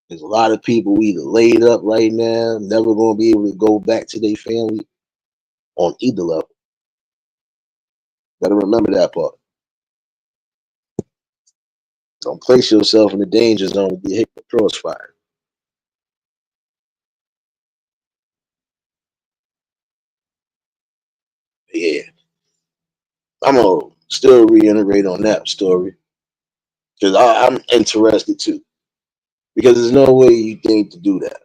There's a lot of people either laid up right now, never gonna be able to go back to their family on either level. Gotta remember that part. Don't place yourself in the danger zone to be hit with crossfire. Yeah, I'm gonna still reiterate on that story because I'm interested too. Because there's no way you think to do that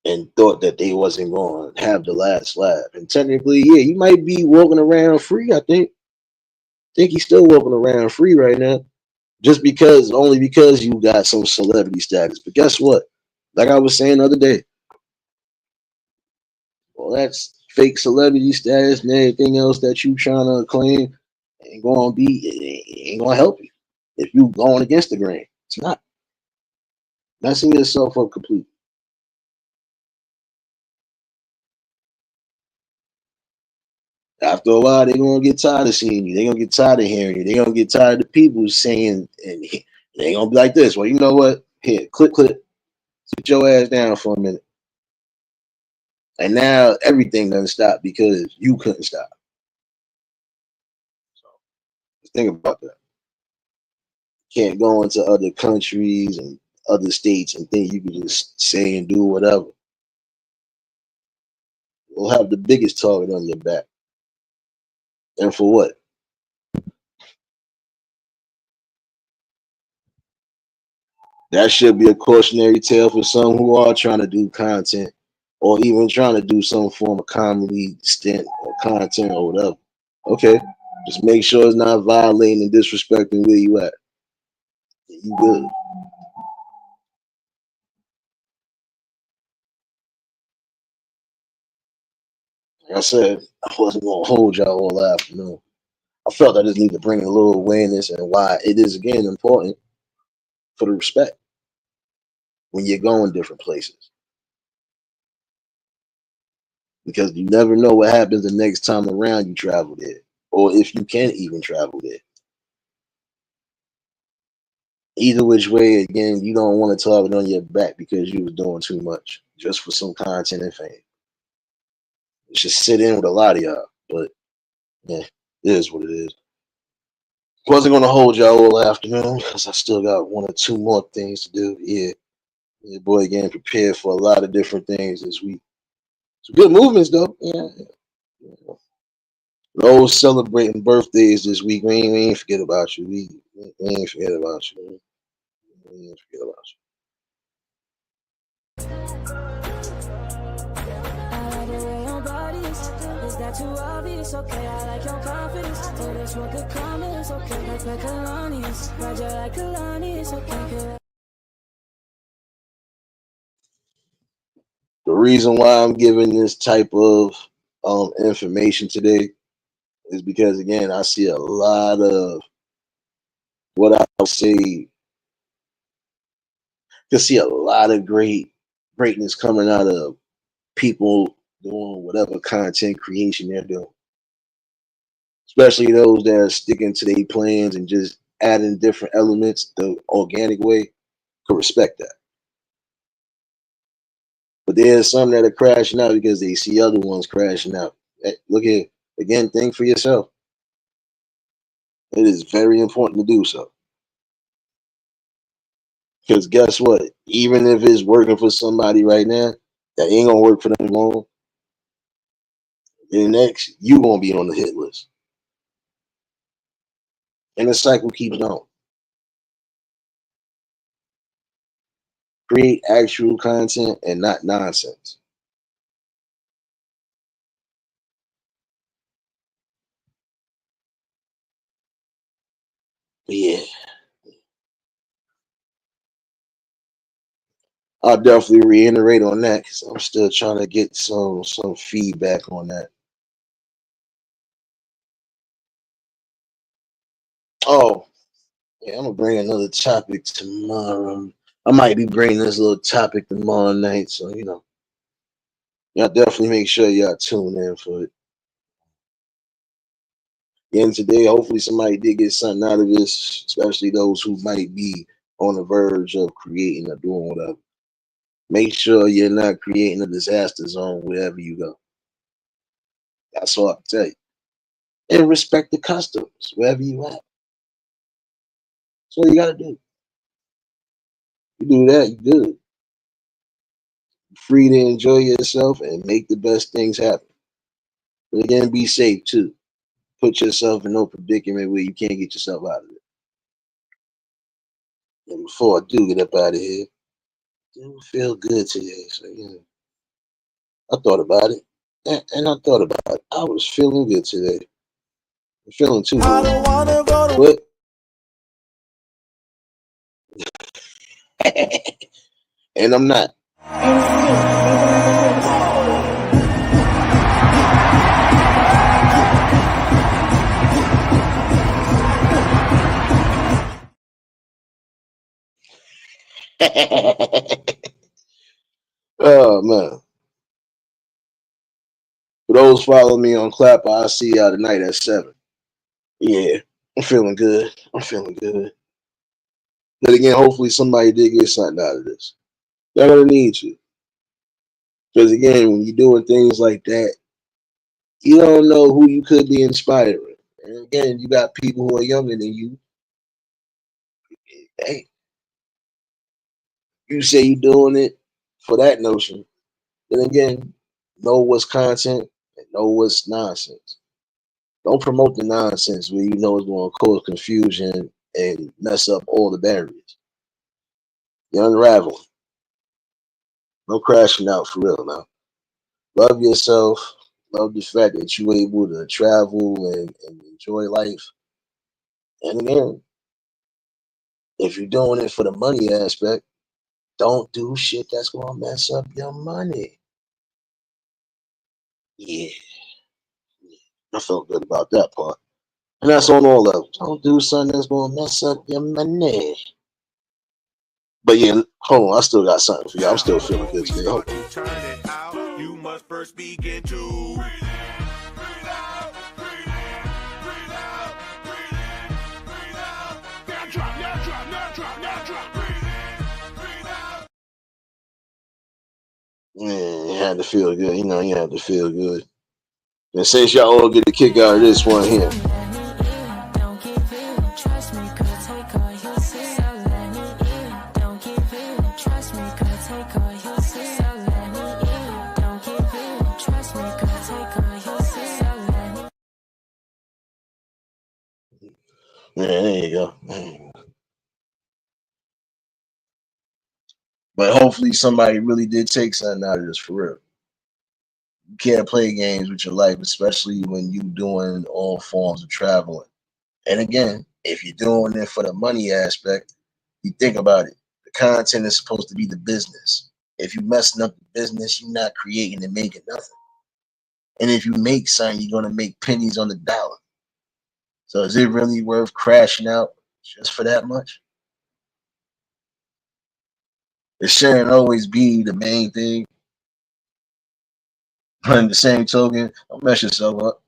and thought that they wasn't going to have the last laugh. And technically, yeah, you might be walking around free. I think he's still walking around free right now, just because only because you got some celebrity status. But guess what? Like I was saying the other day, well, that's fake celebrity status and everything else that you trying to claim ain't gonna help you if you going against the grain. It's not messing yourself up completely. After a while, they're gonna get tired of seeing you. They're gonna get tired of hearing you. They're gonna get tired of the people saying, and they're gonna be like this. Well, you know what? Here, click, sit your ass down for a minute. And now everything doesn't stop because you couldn't stop. So just think about that. Can't go into other countries and other states and think you can just say and do whatever. You'll have the biggest target on your back. And for what? That should be a cautionary tale for some who are trying to do content or even trying to do some form of comedy stint or content or whatever. Okay. Just make sure it's not violating and disrespecting where you at. You good. Like I said, I wasn't gonna hold y'all all afternoon. I felt I just need to bring a little awareness and why it is again important for the respect when you're going different places. Because you never know what happens the next time around you travel there. Or if you can even travel there. Either which way, again, you don't want to target on your back because you was doing too much just for some content and fame. It should sit in with a lot of y'all, but yeah, it is what it is. Wasn't gonna hold y'all all afternoon because I still got one or two more things to do. Yeah, yeah, boy, getting prepared for a lot of different things this week. Some good movements though. Yeah, yeah. Those celebrating birthdays this week. We ain't forget about you. We ain't forget about you. We ain't forget about you. Is that too obvious? Okay, I like your confidence. Oh, that's what good karma is. Okay, like Kalani's. Roger like Kalani's. Okay, The reason why I'm giving this type of information today is because again I see a lot of what I would say can see a lot of greatness coming out of people doing whatever content creation they're doing. Especially those that are sticking to their plans and just adding different elements the organic way, could respect that. But there's some that are crashing out because they see other ones crashing out. Look at again, think for yourself. It is very important to do so. Because guess what? Even if it's working for somebody right now, that ain't gonna work for them long. And next, you gonna be on the hit list. And the cycle keeps going. Create actual content and not nonsense. But yeah, I'll definitely reiterate on that because I'm still trying to get some feedback on that. Oh, yeah, I'm gonna bring another topic tomorrow. I might be bringing this little topic tomorrow night, so y'all definitely make sure y'all tune in for it. And today, hopefully, somebody did get something out of this, especially those who might be on the verge of creating or doing whatever. Make sure you're not creating a disaster zone wherever you go. That's all I can tell you. And respect the customs wherever you at. That's all you gotta do. You do that, you good. Free to enjoy yourself and make the best things happen. But again, be safe too. Put yourself in no predicament where you can't get yourself out of it. And before I do get up out of here, didn't feel good today. So I thought about it. And I thought about it. I was feeling good today. I'm feeling too good. But and I'm not. Oh man. For those following me on Clapper, I'll see y'all tonight at 7. Yeah, I'm feeling good. I'm feeling good. But again, hopefully somebody did get something out of this. They're gonna need you. Because again, when you're doing things like that, you don't know who you could be inspiring. And again, you got people who are younger than you. Hey, you say you're doing it for that notion. Then again, know what's content and know what's nonsense. Don't promote the nonsense where you know it's going to cause confusion and mess up all the barriers. You're unraveling. No crashing out for real now. Love yourself. Love the fact that you're able to travel and enjoy life. And again, if you're doing it for the money aspect, don't do shit that's gonna mess up your money. Yeah, I felt good about that part. And that's on all levels. Don't do something that's gonna mess up your money. But yeah, hold on, I still got something for you. I'm still feeling good today. Hold on. You must first begin to Man, you had to feel good. You had to feel good. And since y'all all get a kick out of this one here. Yeah, there you go. But hopefully somebody really did take something out of this for real. You can't play games with your life, especially when you doing all forms of traveling. And again, if you're doing it for the money aspect, you think about it. The content is supposed to be the business. If you messing up the business, you're not creating and making nothing. And if you make something, you're gonna make pennies on the dollar. So is it really worth crashing out just for that much? It shouldn't always be the main thing. But in the same token, don't mess yourself up.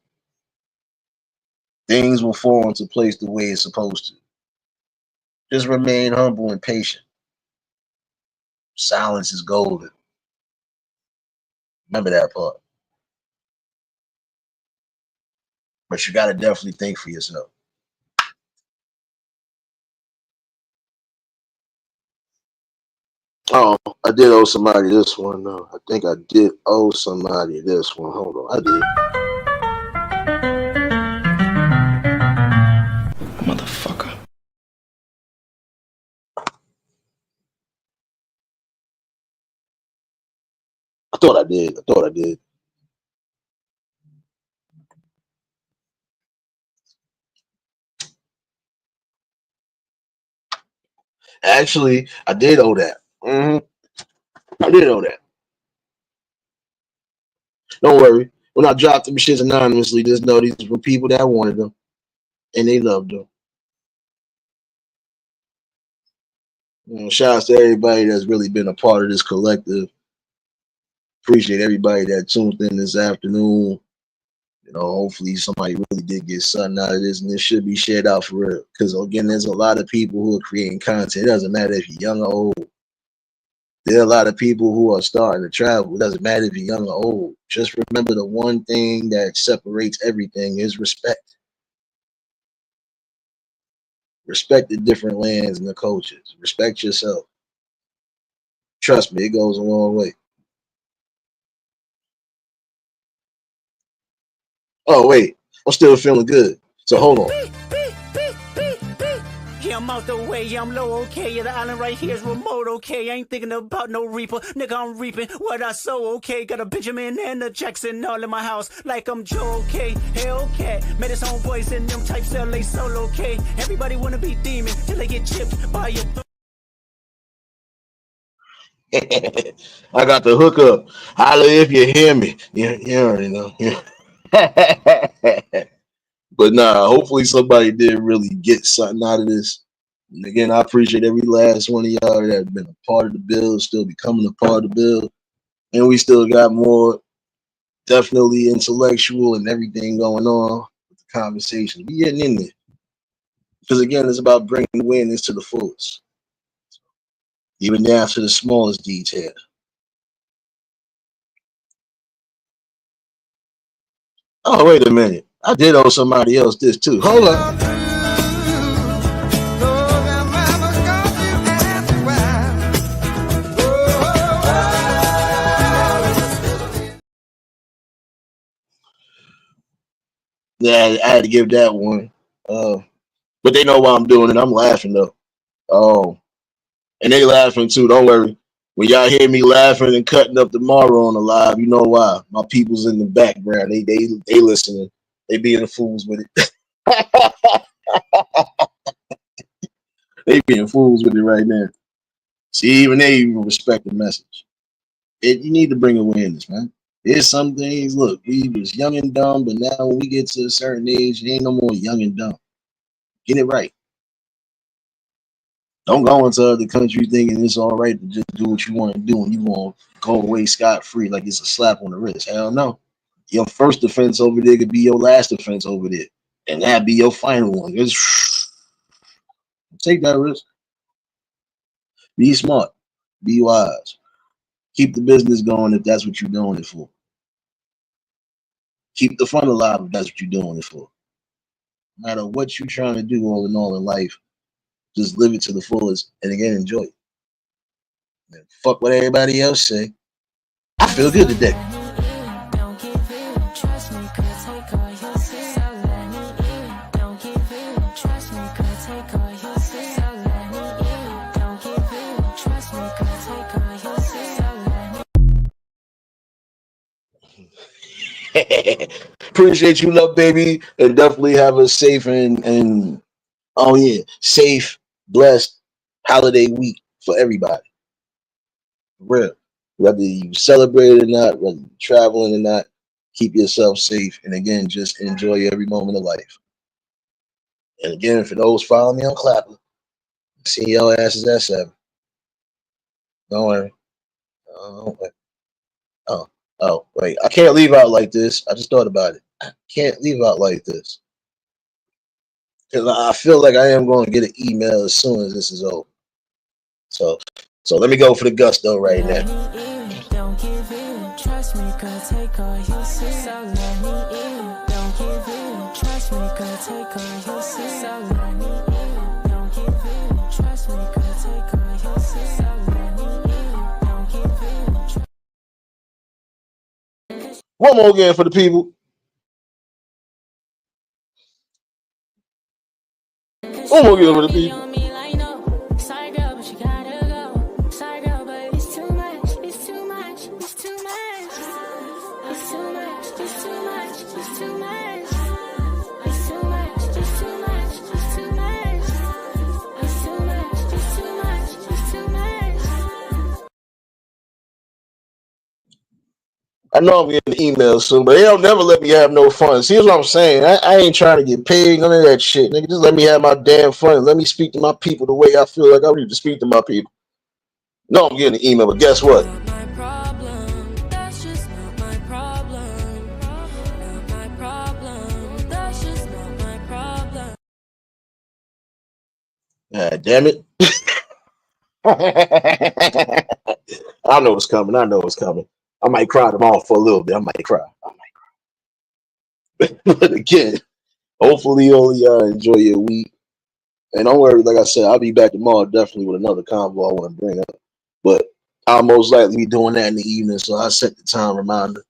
Things will fall into place the way it's supposed to. Just remain humble and patient. Silence is golden. Remember that part. But you got to definitely think for yourself. Oh, I did owe somebody this one. No, I think I did owe somebody this one. Hold on, I did. Motherfucker. I thought I did. I thought I did. Actually, I did owe that. I did owe that. Don't worry. When I dropped them shits anonymously, just know these were people that wanted them and they loved them. Shout out to everybody that's really been a part of this collective. Appreciate everybody that tuned in this afternoon. Hopefully somebody really did get something out of this, and this should be shared out for real. Because again, there's a lot of people who are creating content. It doesn't matter if you're young or old. There are a lot of people who are starting to travel. It doesn't matter if you're young or old. Just remember the one thing that separates everything is respect. Respect the different lands and the cultures. Respect yourself. Trust me, it goes a long way. Oh, wait. I'm still feeling good. So hold on. Yeah, I'm out the way, yeah, I'm low, okay. Yeah, the island right here is remote, okay. I ain't thinking about no reaper, nigga, I'm reaping what I sow, okay. Got a Benjamin and a Jackson all in my house, like I'm Joe, okay. Hellcat, made his own voice and them types LA solo, okay. Everybody wanna be demon till they get chipped by your. I got the hookup. Holla if you hear me. You already know. But nah, hopefully somebody did really get something out of this. And again, I appreciate every last one of y'all that have been a part of the build, still becoming a part of the build. And we still got more definitely intellectual and everything going on with the conversation. We getting in there. Because again, it's about bringing awareness to the fullest. Even down to the smallest detail. Oh, wait a minute. I did owe somebody else this too. Hold up. Yeah, I had to give that one. But they know why I'm doing it. I'm laughing though. Oh, and they laughing too. Don't worry. When y'all hear me laughing and cutting up tomorrow on the live, you know why. My people's in the background. They listening. They being fools with it. They being fools with it right now. See, even they even respect the message. You need to bring awareness, man. There's some things, look, we was young and dumb, but now when we get to a certain age, it ain't no more young and dumb. Get it right. Don't go into other countries thinking it's all right to just do what you want to do and you want to go away scot-free like it's a slap on the wrist. Hell no. Your first offense over there could be your last offense over there. And that'd be your final one. Take that risk. Be smart. Be wise. Keep the business going if that's what you're doing it for. Keep the fun alive if that's what you're doing it for. No matter what you're trying to do all in life, just live it to the fullest and again enjoy it. And fuck what everybody else say. I feel good today. Appreciate you, love, baby, and definitely have a safe and oh yeah, safe, blessed holiday week for everybody. For real. Whether you celebrate or not, whether you're traveling or not, keep yourself safe. And again, just enjoy every moment of life. And again, for those following me on Clapper, see y'all asses at 7. Don't worry. Oh, wait. I can't leave out like this. I just thought about it. I can't leave out like this. Because I feel like I am going to get an email as soon as this is over. So let me go for the gusto right now. Don't give in, trust me, girl, take all you see. So let me in, don't give in, trust me, girl, take all you see. So let me in, don't give in, trust me, girl, take all you see. So let me in, don't give in. One more again for the people. One more again for the people. know I'm getting emails soon, but they don't never let me have no fun. See what I'm saying? I ain't trying to get paid, none of that shit, nigga. Just let me have my damn fun. Let me speak to my people the way I feel like I need to speak to my people. No, I'm getting an email, but guess what? Not my problem. That's just not my problem. Not my problem. That's just not my problem. God damn it. I know it's coming. I know it's coming. I might cry tomorrow for a little bit. I might cry. But again, hopefully all y'all enjoy your week. And don't worry, like I said, I'll be back tomorrow definitely with another convo I want to bring up. But I'll most likely be doing that in the evening, so I set the time reminder.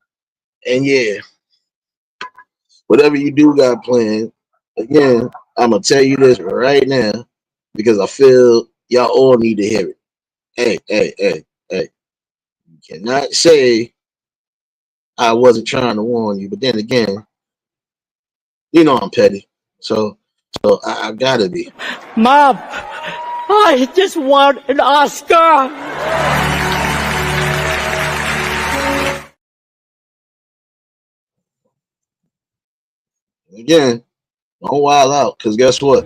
And yeah, whatever you do got planned, again, I'm gonna tell you this right now because I feel y'all all need to hear it. Hey. You cannot say I wasn't trying to warn you, but then again, you know I'm petty. So I gotta be. Mom, I just want an Oscar. Again, don't wild out, because guess what?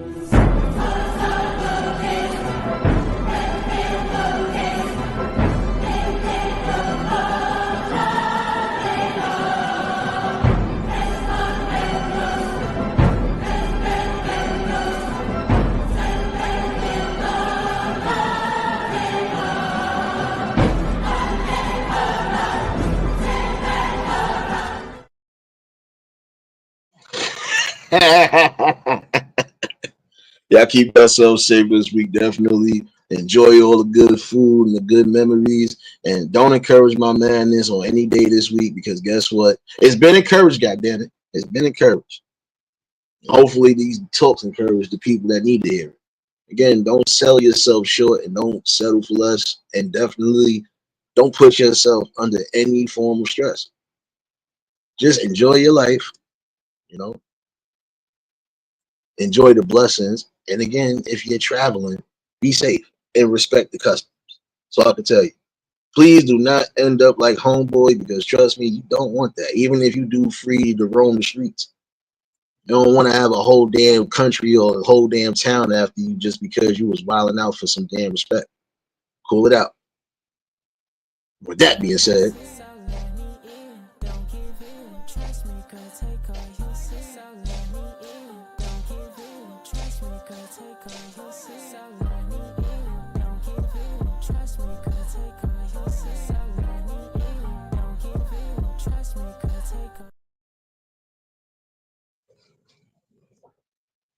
Y'all keep yourselves safe this week. Definitely enjoy all the good food and the good memories. And don't encourage my madness on any day this week because guess what? It's been encouraged, goddammit. It's been encouraged. Hopefully these talks encourage the people that need to hear it. Again, don't sell yourself short and don't settle for less. And definitely don't put yourself under any form of stress. Just enjoy your life, you know, enjoy the blessings. And again, if you're traveling, be safe and respect the customs. So I can tell you, please do not end up like homeboy because trust me, you don't want that. Even if you do free to roam the streets, you don't want to have a whole damn country or a whole damn town after you just because you was wilding out for some damn respect. Cool it out. With that being said,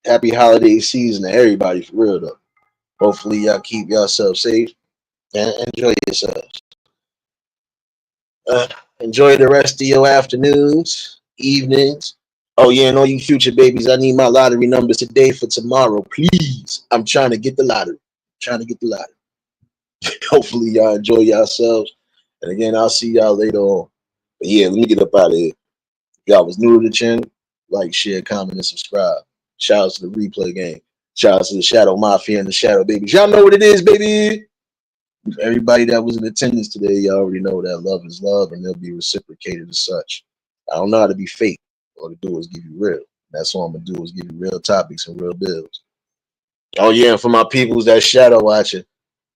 happy holiday season to everybody for real though. Hopefully y'all keep yourselves safe and enjoy yourselves. Uh, enjoy the rest of your afternoons, evenings. Oh yeah, and all you future babies, I need my lottery numbers today for tomorrow, please. I'm trying to get the lottery. Hopefully y'all enjoy yourselves. And again, I'll see y'all later on. But yeah, let me get up out of here. If y'all was new to the channel, like, share, comment, and subscribe. Shout out to the replay game. Shout out to the Shadow Mafia and the Shadow Babies. Y'all know what it is, baby. Everybody that was in attendance today, y'all already know that love is love and they'll be reciprocated as such. I don't know how to be fake. All to do is give you real. That's all I'm gonna do is give you real topics and real bills. Oh yeah, and for my peoples that shadow watching,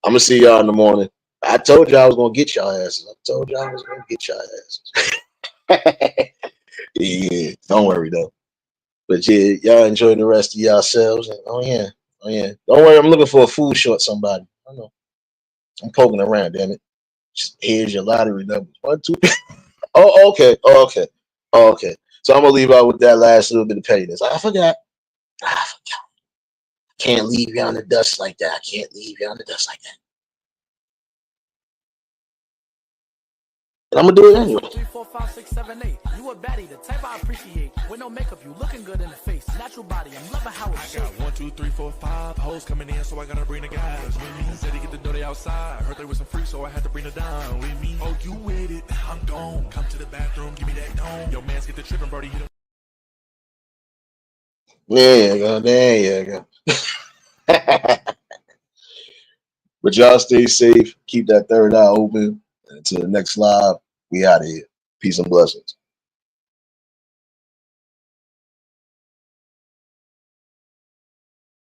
I'm gonna see y'all in the morning. I told y'all I was gonna get y'all asses. Yeah, don't worry though. But yeah, y'all enjoy the rest of yourselves. And oh yeah. Don't worry, I'm looking for a food short somebody. I know. I'm poking around, damn it. Just here's your lottery numbers. 1, 2. Oh, okay. Okay. So I'm gonna leave out with that last little bit of pettiness. I forgot. Can't leave you on the dust like that. And I'm gonna do it anyway. 3, 4, 5, 6, 7, 8. You a baddie, the type I appreciate. With no makeup, you looking good in the face. Natural body, I'm loving how it's shaped. I got 1, 2, 3, 4, 5 hoes coming in, so I gotta bring the guys with me. Said they get the dirty outside. Heard they was some freaks, so I had to bring the down with me. Oh, you with it? I'm gone. Come to the bathroom, give me that dome. Yo, man's get the tripping, birdie. There you go. But y'all stay safe. Keep that third eye open. Until the next live, we out of here. Peace and blessings.